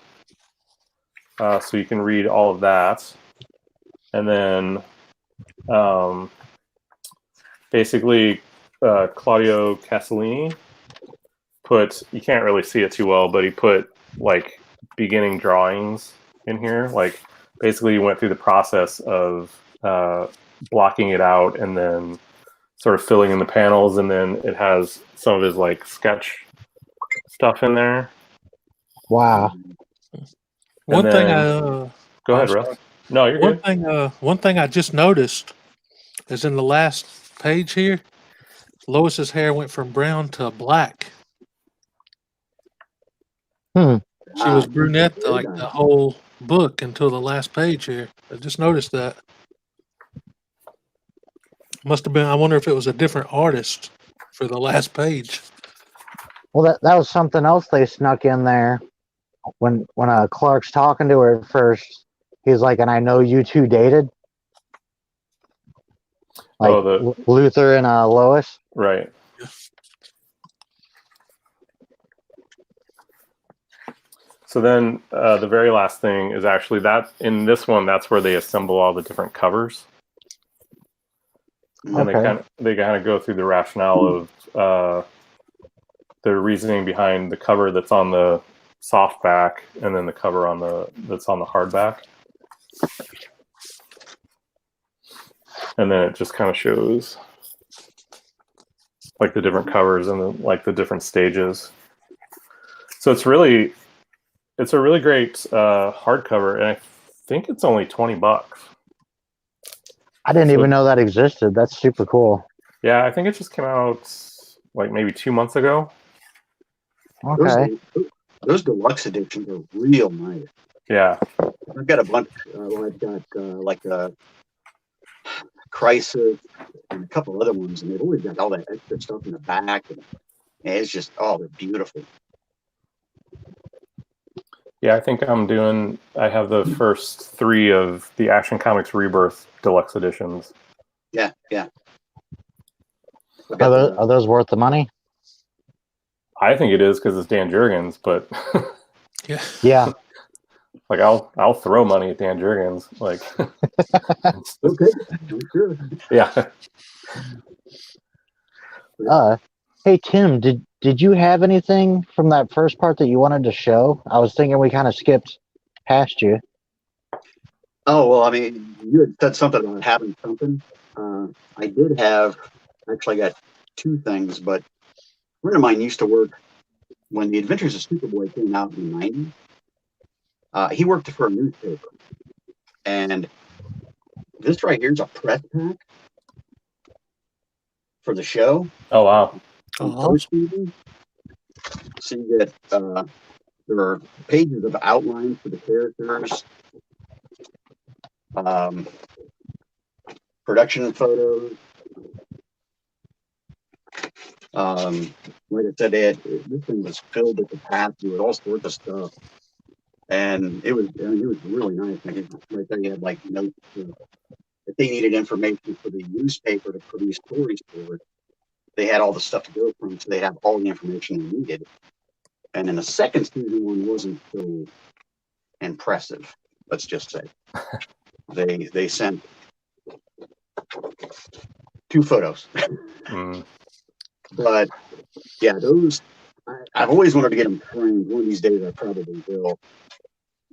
so you can read all of that, and then basically Claudio Castellini you can't really see it too well, but he put like beginning drawings in here. Like basically he went through the process of blocking it out and then sort of filling in the panels, and then it has some of his like sketch stuff in there. Wow. One And thing then- Go ahead, Russ. No, you're good. One thing I just noticed is in the last page here, Lois's hair went from brown to black. She was brunette like the whole book until the last page here. I just noticed that. Must have been. I wonder if it was a different artist for the last page. Well, that was something else they snuck in there. When Clark's talking to her at first, he's like, "And I know you two dated." Like Luther and Lois. Right. So then the very last thing is actually that in this one, that's where they assemble all the different covers. And they kind of go through the rationale of the reasoning behind the cover that's on the soft back and then the cover that's on the hard back. And then it just kind of shows like the different covers and the different stages. So it's a really great hardcover, and I think it's only $20. I didn't even know that existed. That's super cool. Yeah, I think it just came out like maybe 2 months ago. Okay. Those deluxe editions are real nice. Yeah. I've got a bunch. I've got like a Crisis and a couple other ones, and they've always got all that extra stuff in the back. And it's just, they're beautiful. Yeah, I think I have the first 3 of the Action Comics Rebirth deluxe editions. Yeah, yeah. Are those worth the money? I think it is because it's Dan Jurgens, but yeah. Like I'll throw money at Dan Jurgens. Like okay, sure. Yeah. Hey Tim, did you have anything from that first part that you wanted to show? I was thinking we kind of skipped past you. Oh well, I mean, you had said something about having something. I did have. Actually, I got 2 things, but a friend of mine used to work when the Adventures of Superboy came out in the 90s. He worked for a newspaper, and this right here is a press pack for the show. Oh wow! So you get there are pages of outlines for the characters, production photos. Like I said, this thing was filled with the capacity with all sorts of stuff. And it was really nice. Right there, you had like notes. If they needed information for the newspaper to produce stories for it, they had all the stuff to go from, so they had all the information they needed. And then the second season one wasn't so impressive. Let's just say they sent 2 photos. But yeah, those I've always wanted to get them framed. One of these days, I probably will.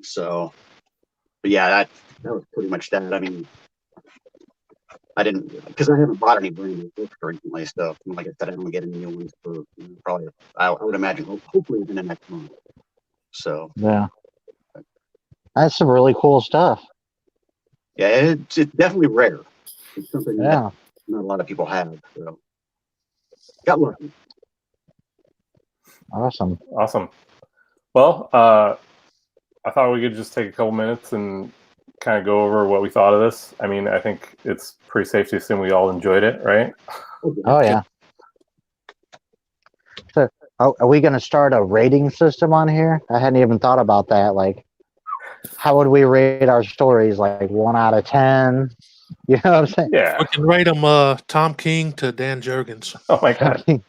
So, but yeah, that was pretty much that. I mean, I didn't, because I haven't bought any brand new books recently. So, like I said, I don't get any new ones for probably, I would imagine, hopefully within the next month. So, yeah, that's some really cool stuff. Yeah, it's definitely rare. It's something that not a lot of people have. So, got lucky. Awesome. Well, I thought we could just take a couple minutes and kind of go over what we thought of this. I mean, I think it's pretty safe to assume we all enjoyed it, right? Oh, yeah. So, are we going to start a rating system on here? I hadn't even thought about that. Like, how would we rate our stories? Like 1 out of 10? You know what I'm saying? Yeah. We can rate them Tom King to Dan Jurgens. Oh, my God. So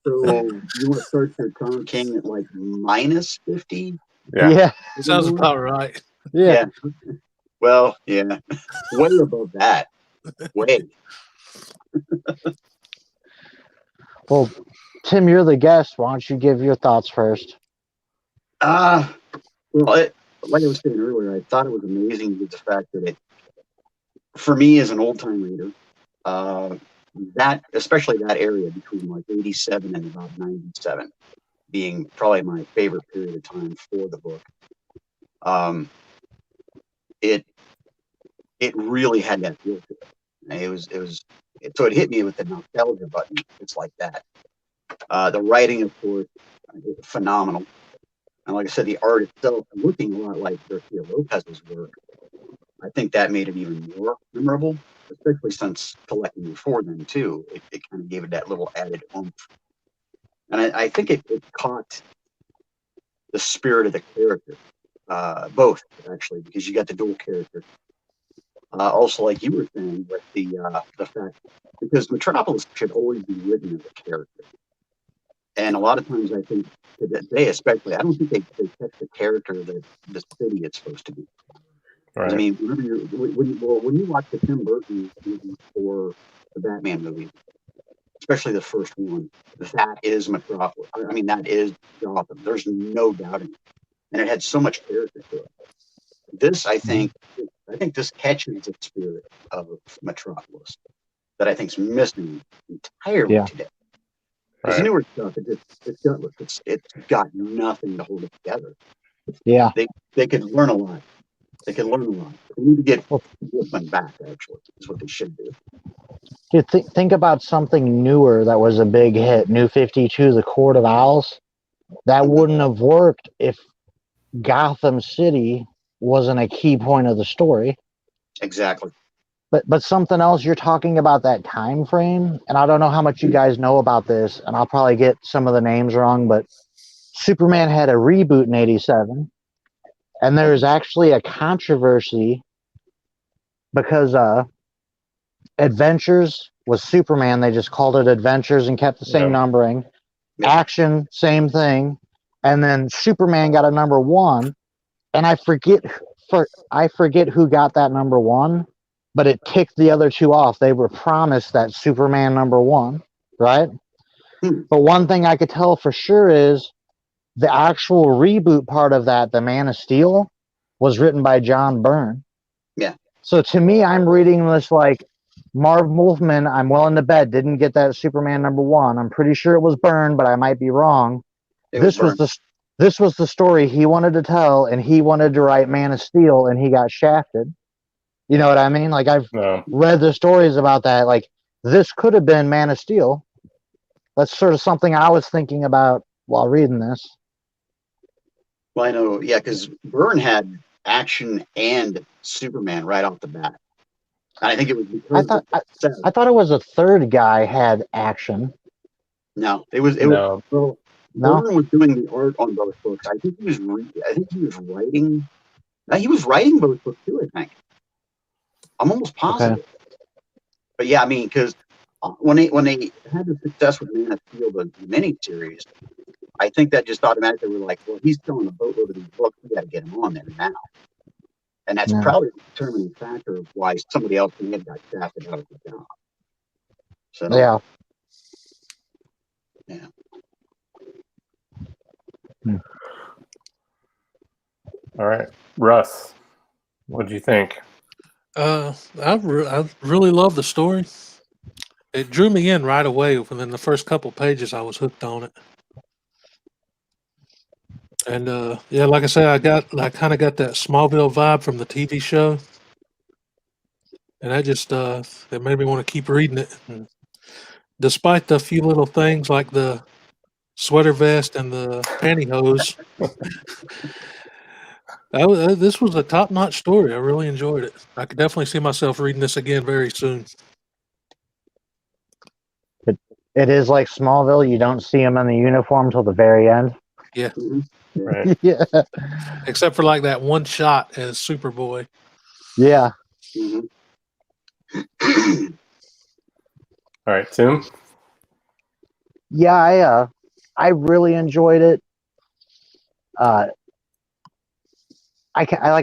you want to start your Tom King at like minus 50? Yeah. Sounds about right. Yeah. Well, yeah. Way above that. Way. Well, Tim, you're the guest. Why don't you give your thoughts first? Well, like I was saying earlier, I thought it was amazing with the fact that for me as an old-time reader, That, especially that area between like 87 and about 97, being probably my favorite period of time for the book. It really had that feel to it. So it hit me with the nostalgia button. It's like that. The writing, of course, is phenomenal. And like I said, the art itself, looking a lot like Garcia Lopez's work, I think that made it even more memorable, especially since collecting before then, too. It kind of gave it that little added oomph. And I think it caught the spirit of the character, both, actually, because you got the dual character. Also, like you were saying, with the fact, because Metropolis should always be written as a character. And a lot of times, I think today, especially, I don't think they catch the character that the city it's supposed to be. Right. I mean, when you watch the Tim Burton movie or the Batman movie, especially the first one, that is Metropolis. I mean, that is Gotham. There's no doubting it. And it had so much character to it. This, I think this catches the spirit of Metropolis that I think is missing entirely today. Because the newer stuff, it's gutless. It's got nothing to hold it together. Yeah. They could learn a lot. They need to get Wolfman back, actually, is what they should do. Dude, think about something newer that was a big hit. New 52, The Court of Owls. That wouldn't have worked if Gotham City wasn't a key point of the story. Exactly. But something else, you're talking about that time frame, and I don't know how much you guys know about this, and I'll probably get some of the names wrong, but Superman had a reboot in 87, and there's actually a controversy because Adventures was Superman. They just called it Adventures and kept the same numbering. Action, same thing. And then Superman got a number 1, and I forget who got that number 1, but it kicked the other 2 off. They were promised that Superman number 1, right? But one thing I could tell for sure is the actual reboot part of that, the Man of Steel, was written by John Byrne. Yeah. So to me, I'm reading this like Marv Wolfman, I'm willing to bet, didn't get that Superman number 1. I'm pretty sure it was Byrne, but I might be wrong. This was the story he wanted to tell, and he wanted to write Man of Steel, and he got shafted. You know what I mean? Like, I've read the stories about that. Like, this could have been Man of Steel. That's sort of something I was thinking about while reading this. Well, I know, yeah, because Byrne had Action and Superman right off the bat. And I think it was because I thought it was a third guy had Action. No, it was Byrne was doing the art on both books. I think he was writing. He was writing both books too, I think. I'm almost positive. Okay. But yeah, I mean, because when they had the success with Man of Steel, the miniseries, I think that just automatically were like, well, he's selling a boatload of these books. We got to get him on there now. And that's probably the determining factor of why somebody else may have got drafted out of the job. So yeah. All right, Russ, what do you think? I really love the story. It drew me in right away. Within the first couple pages, I was hooked on it. And like I said, I kind of got that Smallville vibe from the TV show, and that just it made me want to keep reading it. And despite the few little things like the sweater vest and the pantyhose, this was a top-notch story. I really enjoyed it. I could definitely see myself reading this again very soon. It is like Smallville. You don't see him in the uniform till the very end. Yeah. Right. Yeah. Except for like that one shot as Superboy. Yeah. All right, Tim. Yeah, I really enjoyed it. Like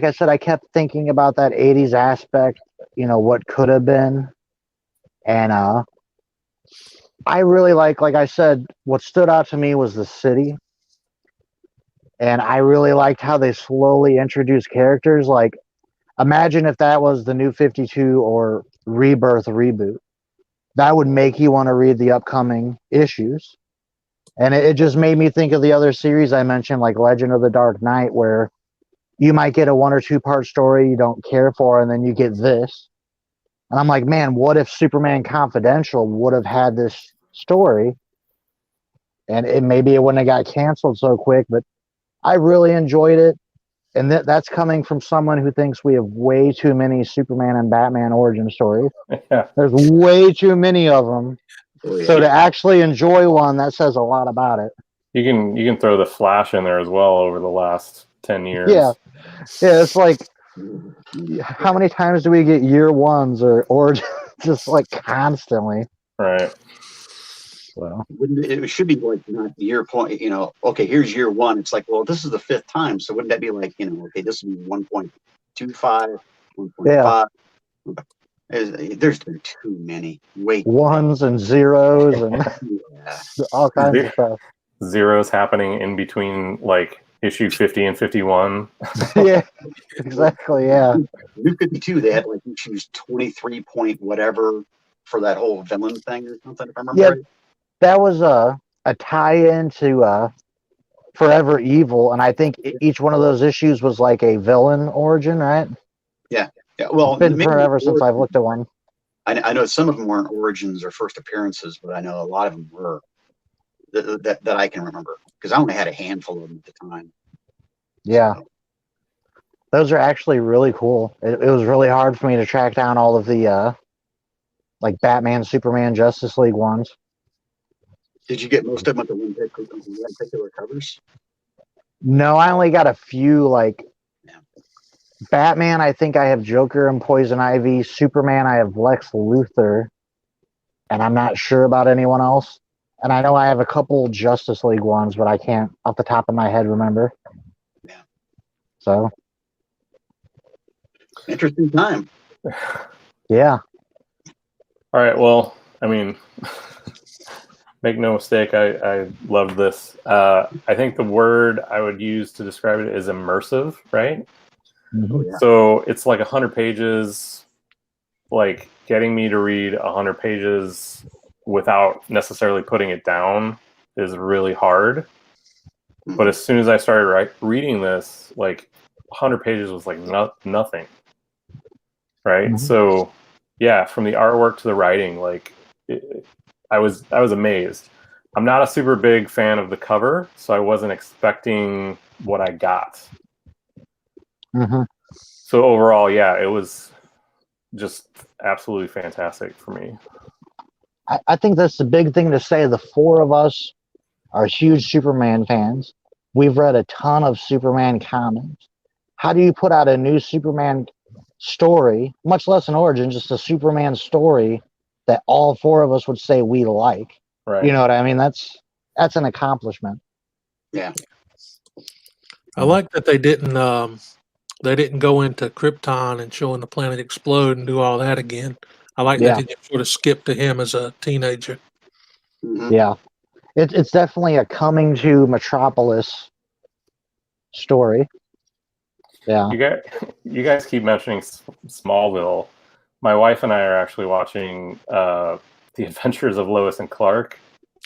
I said, I kept thinking about that 80s aspect, what could have been. And I really like I said, what stood out to me was the city. And I really liked how they slowly introduced characters. Like, imagine if that was the New 52 or Rebirth reboot. that would make you want to read the upcoming issues. And it just made me think of the other series I mentioned, like Legend of the Dark Knight, where you might get a 1 or 2 part story you don't care for, and then you get this. And I'm like, man, what if Superman Confidential would have had this story? And maybe it wouldn't have got canceled so quick, but I really enjoyed it. And that's coming from someone who thinks we have way too many Superman and Batman origin stories. Yeah. There's way too many of them. Oh, yeah. So to actually enjoy one, that says a lot about it. You can throw the Flash in there as well over the last 10 years. Yeah, it's like, how many times do we get year ones or just like constantly? Right. Well, It should be like not year point, okay, here's year 1. It's like, well, this is the 5th time. So wouldn't that be like, okay, this would be 1.25, 1.5. Yeah. There's been too many. Ones and zeros and all kinds of stuff. Zeros happening in between like issue 50 and 51. Yeah, exactly. Yeah. New 52, they had like issues 23 point whatever for that whole villain thing or something, if I remember right. That was a tie-in to Forever Evil, and I think each one of those issues was like a villain origin, right? Yeah. Well, it's been forever since I've looked at one. I know some of them weren't origins or first appearances, but I know a lot of them were that I can remember, because I only had a handful of them at the time. Yeah. So. Those are actually really cool. It was really hard for me to track down all of the like Batman, Superman, Justice League ones. Did you get most of them at the one particular covers? No, I only got a few. Like Batman, I think I have Joker and Poison Ivy. Superman, I have Lex Luthor, and I'm not sure about anyone else. And I know I have a couple Justice League ones, but I can't off the top of my head remember. Yeah. So interesting time. Yeah. All right. Well, I mean, make no mistake, I love this. I think the word I would use to describe it is immersive, right? Mm-hmm. Yeah. So it's like 100 pages, like getting me to read 100 pages without necessarily putting it down is really hard. But as soon as I started reading this, like 100 pages was like nothing, right? Mm-hmm. So yeah, from the artwork to the writing, like I was amazed. I'm not a super big fan of the cover, so I wasn't expecting what I got. Mm-hmm. So overall, yeah, it was just absolutely fantastic for me. I think that's the big thing to say. The 4 of us are huge Superman fans. We've read a ton of Superman comics. How do you put out a new Superman story, much less an origin, just a Superman story that all 4 of us would say we like? Right. You know what I mean? That's an accomplishment. Yeah. I like that they didn't go into Krypton and showing the planet explode and do all that again. I like that they just sort of skipped to him as a teenager. Mm-hmm. Yeah. It's definitely a coming to Metropolis story. Yeah. You guys keep mentioning Smallville. My wife and I are actually watching The Adventures of Lois and Clark.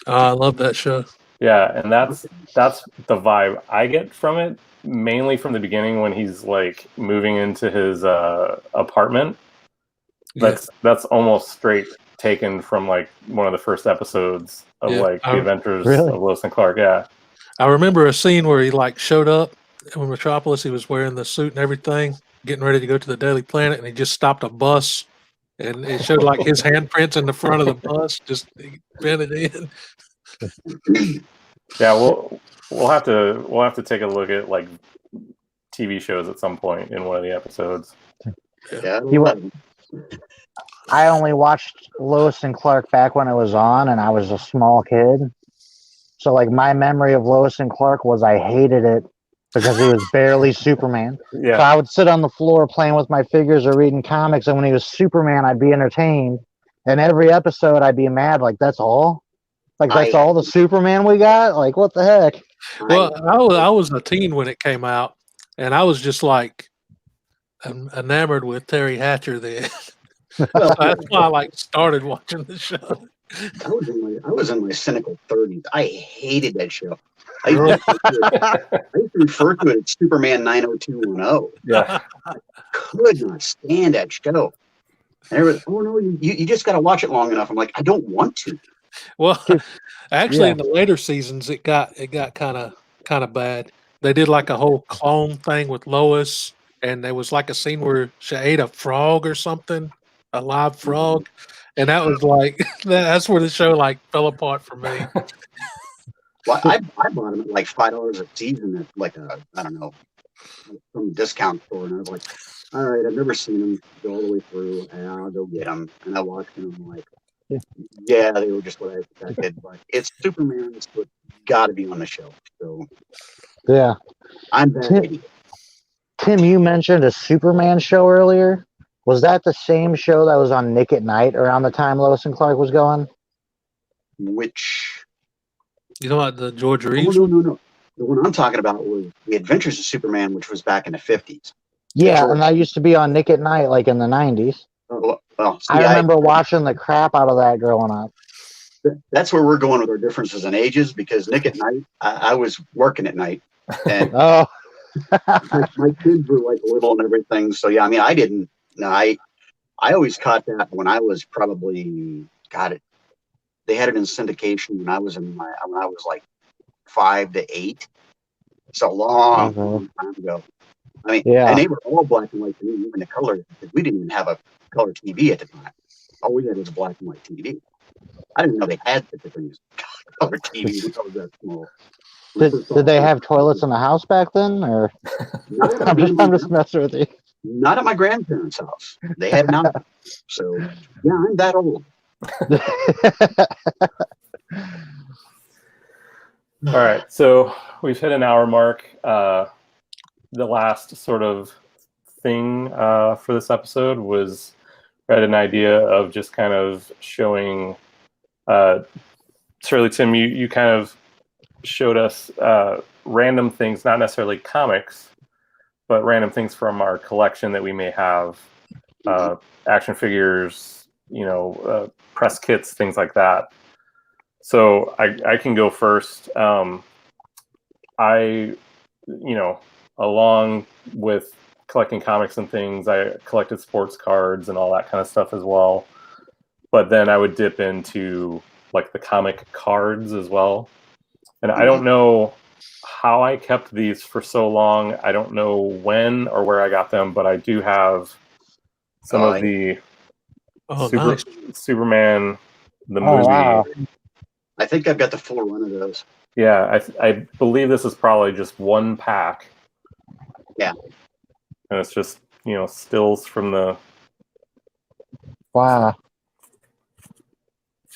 I love that show. Yeah, and that's the vibe I get from it, mainly from the beginning when he's like moving into his apartment. That's almost straight taken from like one of the first episodes of The Adventures of Lois and Clark. Yeah, I remember a scene where he like showed up in Metropolis. He was wearing the suit and everything, getting ready to go to the Daily Planet, and he just stopped a bus, and it showed like his handprints in the front of the bus, just bent it in. Yeah, we'll have to take a look at like TV shows at some point in one of the episodes. Yeah. I only watched Lois and Clark back when it was on, and I was a small kid. So like my memory of Lois and Clark was I hated it because he was barely Superman. Yeah. So I would sit on the floor playing with my figures or reading comics, and when he was Superman, I'd be entertained. And every episode, I'd be mad, like, that's all? Like, that's all the Superman we got? Like, what the heck? Well, I was a teen when it came out, and I was just like enamored with Terry Hatcher then. Well, That's why I started watching the show. I was in my cynical 30s. I hated that show. I Really? used to refer to it as Superman 90210. Yeah. I could not stand that show. And everybody, oh no, you just got to watch it long enough. I'm like, I don't want to. Well, Dude, actually, yeah. in the later seasons, it got kind of bad. They did like a whole clone thing with Lois, and there was like a scene where she ate a frog or something, a live frog, and that was like that's where the show like fell apart for me. Well, I bought them at like $5 a season at like I don't know, some discount store, and I was like, all right, I've never seen them go all the way through, and I'll go get them. And I watched them, and I'm like, yeah, they were just what I expected, but it's Superman, so it's got to be on the show. So Yeah. I'm that idiot. Tim, you mentioned a Superman show earlier. Was that the same show that was on Nick at Night around the time Lois and Clark was going? Which You know what the George oh Reeves? no. The one I'm talking about was The Adventures of Superman, which was back in the 50s. Yeah, and that used to be on Nick at Night, like in the 90s. Oh, well, see, I remember watching the crap out of that growing up. that's where we're going with our differences in ages, because Nick at Night, I was working at night, and Oh, my kids were like little and everything. So yeah, I mean, I didn't. No, I always caught that when I was probably got it. They had it in syndication when I was like 5 to 8. It's a long, long time ago. I mean, Yeah. and they were all black and white to me, even the color, because we didn't even have a color TV at the time. All we had was a black and white TV. I didn't know they had such a thing as color TV when I was that small. Did they have toilets in the house back then, or I'm just messing with you. Not at my grandparents' house. They had not. So yeah, I'm that old. All right, so we've hit an hour mark. The last sort of thing for this episode was I had an idea of just kind of showing. Shirley, Tim, you kind of showed us random things, not necessarily comics, but random things from our collection that we may have, action figures, press kits, things like that. So I can go first. Along with collecting comics and things, I collected sports cards and all that kind of stuff as well. But then I would dip into like the comic cards as well. And I don't know how I kept these for so long. I don't know when or where I got them, but I do have some of the nice. Superman, the movie. Oh, wow. I think I've got the full run of those. Yeah, I believe this is probably just one pack. Yeah. And it's just, stills from the... Wow.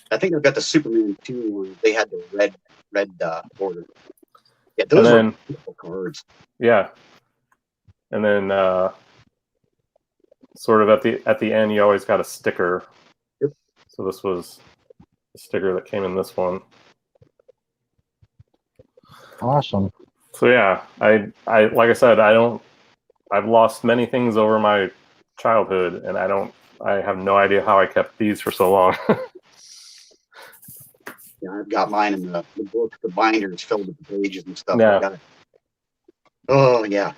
I think I've got the Superman 2 one. They had the red border. Yeah, those were beautiful cards. Yeah. And then sort of at the end, you always got a sticker. Yep. So this was the sticker that came in this one. Awesome. So yeah, I like I said, I've lost many things over my childhood, and I have no idea how I kept these for so long. Yeah, I've got mine in the book, the binders filled with the pages and stuff. Yeah. Oh yeah.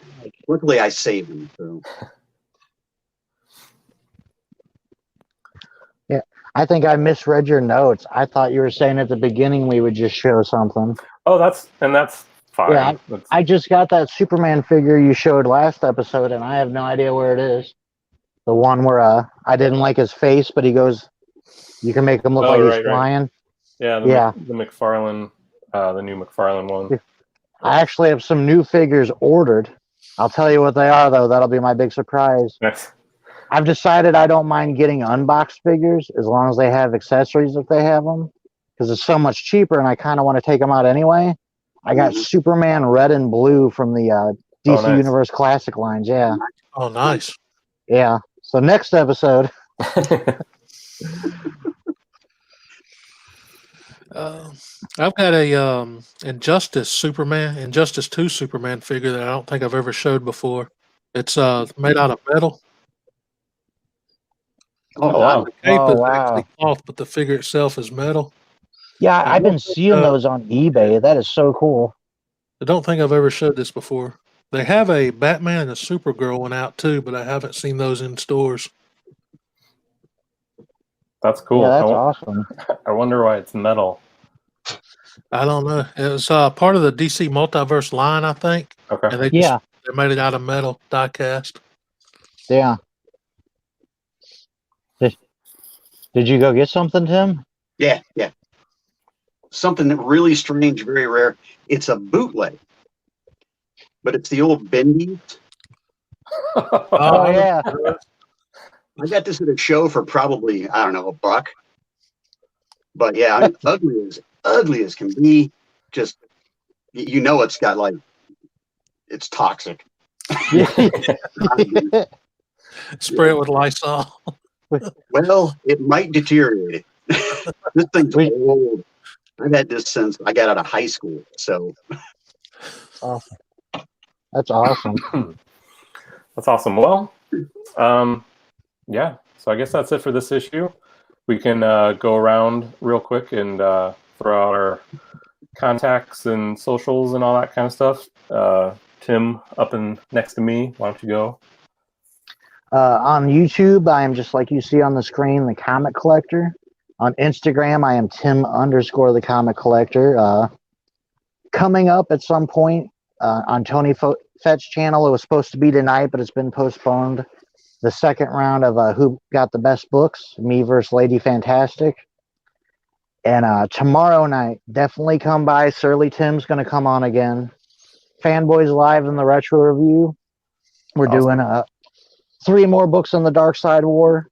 Luckily I saved them, so. Yeah, I think I misread your notes. I thought you were saying at the beginning we would just show something. Oh, that's fine. Yeah, I just got that Superman figure you showed last episode, and I have no idea where it is. The one where I didn't like his face, but he goes, you can make him look like he's flying. Right. Yeah, the McFarlane, the new McFarlane one. I actually have some new figures ordered. I'll tell you what they are, though. That'll be my big surprise. Nice. I've decided I don't mind getting unboxed figures as long as they have accessories if they have them, because it's so much cheaper, and I kind of want to take them out anyway. I got Superman red and blue from the DC Universe Classic lines. Yeah. Oh, nice. Yeah. So next episode. I've got a Injustice 2 Superman figure that I don't think I've ever showed before. It's made out of metal. Oh, Oh, wow. The cape Oh, is wow. actually cloth, but the figure itself is metal. Yeah, And I've been what- seeing those on eBay. That is so cool. I don't think I've ever showed this before. They have a Batman and a Supergirl one out too, but I haven't seen those in stores. That's cool. Yeah, that's awesome. I wonder why it's metal. I don't know. It was part of the DC Multiverse line, I think, Okay. and they Yeah, made it out of metal die cast. yeah. Did you go get something, Tim? Yeah. Something that really strange, very rare. It's a bootleg, but it's the old bendies. Oh, yeah. I got this at a show for probably, I don't know, $1. But yeah, I mean, ugly as can be. Just you know, it's got like it's toxic. Spray it with Lysol. Well, it might deteriorate it. This thing's old. I've had this since I got out of high school. So Awesome. That's awesome. That's awesome. Well, yeah. So I guess that's it for this issue. We can go around real quick and throw out our contacts and socials and all that kind of stuff. Tim, up and next to me. Why don't you go? On YouTube, I am just like you see on the screen, the Comic Collector. On Instagram, I am Tim_the Comic Collector. Coming up at some point on Tony Fett's channel, it was supposed to be tonight, but it's been postponed. The second round of Who Got the Best Books, me versus Lady Fantastic. And tomorrow night, definitely come by. Surly Tim's going to come on again. Fanboys Live in the Retro Review. We're doing 3 more books on the Dark Side War.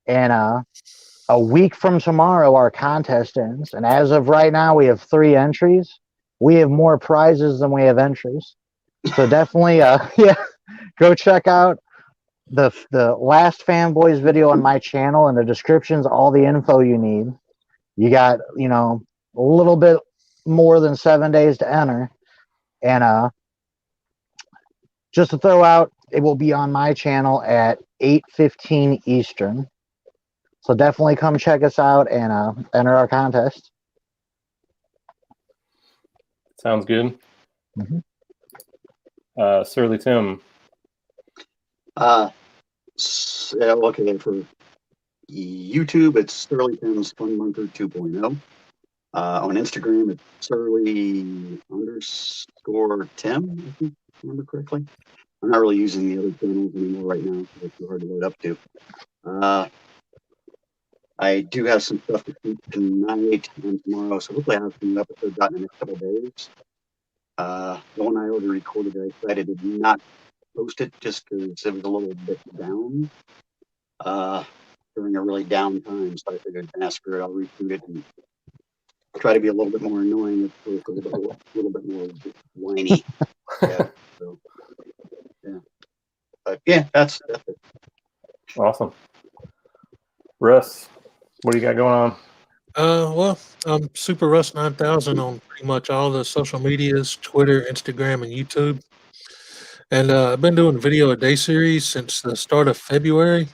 And a week from tomorrow, our contest ends. And as of right now, we have 3 entries. We have more prizes than we have entries. So definitely, go check out the last Fanboys video on my channel. And the description's all the info you need. You got, a little bit more than 7 days to enter. And just to throw out, it will be on my channel at 8:15 Eastern. So definitely come check us out and enter our contest. Sounds good. Mhm. Surly Tim. okay, for YouTube, it's Surly Tim's Fun Bunker 2.0. On Instagram, it's Surly_Tim, if I remember correctly. I'm not really using the other channels anymore right now because it's too hard to load up to. I do have some stuff to shoot tonight and tomorrow, so hopefully I have some episodes out in the next couple of days. The one I already recorded, I decided to not post it just because it was a little bit down during a really down time. So I figured, screw it, I'll reshoot it and try to be a little bit more annoying, a little bit more whiny. Yeah. But yeah, that's it. Awesome. Russ, what do you got going on? Well, I'm Super Russ 9000 on pretty much all the social medias, Twitter, Instagram, and YouTube. And I've been doing video a day series since the start of February.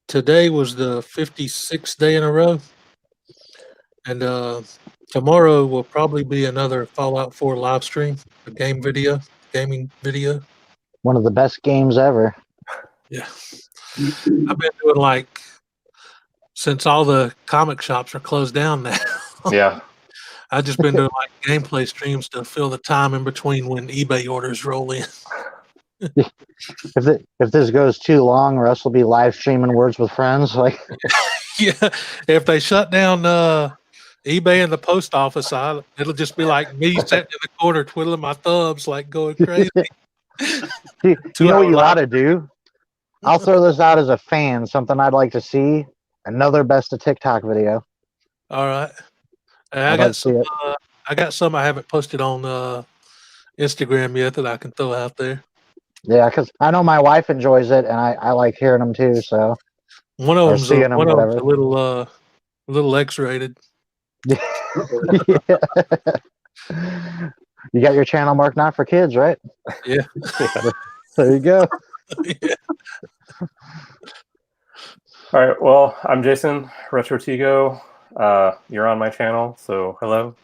Today was the 56th day in a row. And tomorrow will probably be another Fallout 4 live stream, a gaming video. One of the best games ever. Yeah. I've been doing since all the comic shops are closed down now. Yeah. I've just been doing gameplay streams to fill the time in between when eBay orders roll in. If this goes too long, Russ will be live streaming Words with Friends. Yeah, if they shut down eBay and the post office, it'll just be like me sitting in the corner twiddling my thumbs, going crazy. You know what you ought to do? I'll throw this out as a fan, something I'd like to see. Another Best of TikTok video. All right. I'd like to see it. I got some I haven't posted on Instagram yet that I can throw out there. Yeah, because I know my wife enjoys it, and I like hearing them too. So one of them's seeing them, a whatever. little X-rated. Yeah. You got your channel marked not for kids, right? Yeah. There you go. Yeah. All right. Well, I'm Jason Retrotigo. You're on my channel, so hello.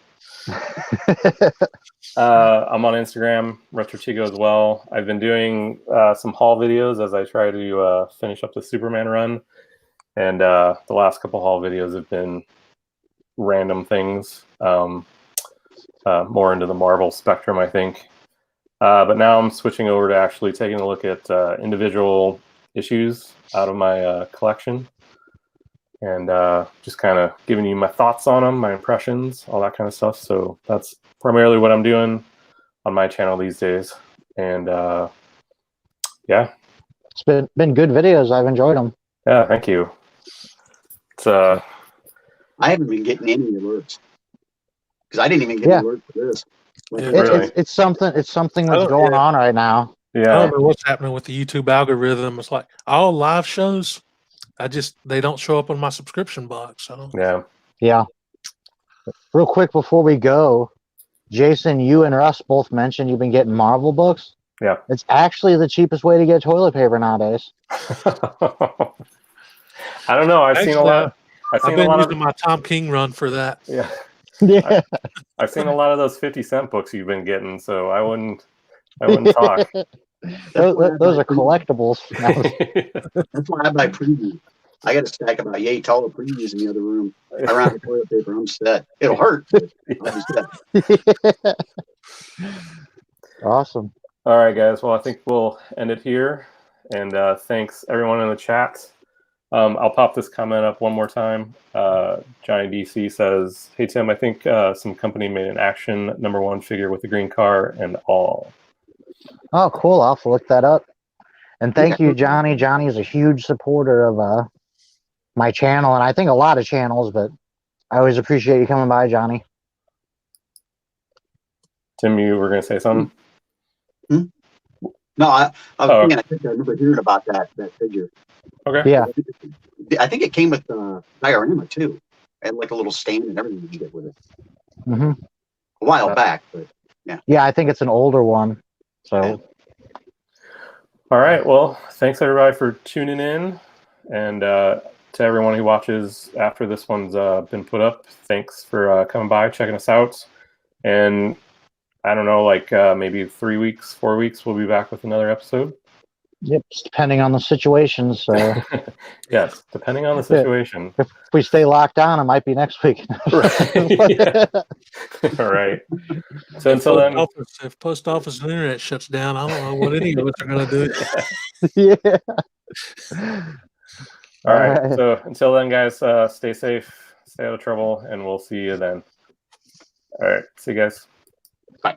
I'm on Instagram, Retrotigo as well. I've been doing some haul videos as I try to finish up the Superman run, and the last couple haul videos have been random things, more into the Marvel spectrum, I think. But now I'm switching over to actually taking a look at individual issues out of my collection, and just kind of giving you my thoughts on them, my impressions, all that kind of stuff. So that's primarily what I'm doing on my channel these days. And yeah, It's been good videos. I've enjoyed them. yeah, thank you. It's I haven't been getting any alerts because I didn't even get an alert for this. Yeah. Really? It's something that's Oh, going yeah. on right now. I yeah, don't know what's happening with the YouTube algorithm. It's like all live shows, they don't show up on my subscription box. So yeah. Yeah. Real quick before we go, Jason, you and Russ both mentioned you've been getting Marvel books. Yeah. It's actually the cheapest way to get toilet paper nowadays. I don't know. I've seen a lot. I've been using my Tom King run for that. Yeah. Yeah. I've seen a lot of those 50-cent books you've been getting, so I wouldn't talk. Those are collectibles. That's why I buy previews. I got a stack of about yay tall previews in the other room. I run out of toilet paper. I'm set. It'll hurt. But I'll be set. Awesome. All right, guys. Well, I think we'll end it here. And thanks everyone in the chat. I'll pop this comment up one more time. Johnny DC says, "Hey Tim, I think some company made an Action #1 figure with the green car and all." Oh, cool. I'll have to look that up. And thank you, Johnny. Johnny is a huge supporter of my channel, and I think a lot of channels, but I always appreciate you coming by, Johnny. Tim, you were going to say something? No, I was thinking, I think I remember hearing about that figure. Okay. Yeah. I think it came with diorama too, and like a little stand and everything you get with it. Mm-hmm. A while back, but yeah. Yeah, I think it's an older one. So. Yeah. All right. Well, thanks everybody for tuning in, and to everyone who watches after this one's been put up, thanks for coming by, checking us out, and I don't know, like maybe 3 weeks, 4 weeks, we'll be back with another episode. Yep, depending on the situation. So. Yes, depending on the situation. If we stay locked down, it might be next week. Right. All right. So until then, if post office and internet shuts down, I don't know what any of us are going to do. Yeah. All right. So until then, guys, stay safe, stay out of trouble, and we'll see you then. All right. See you guys. Bye.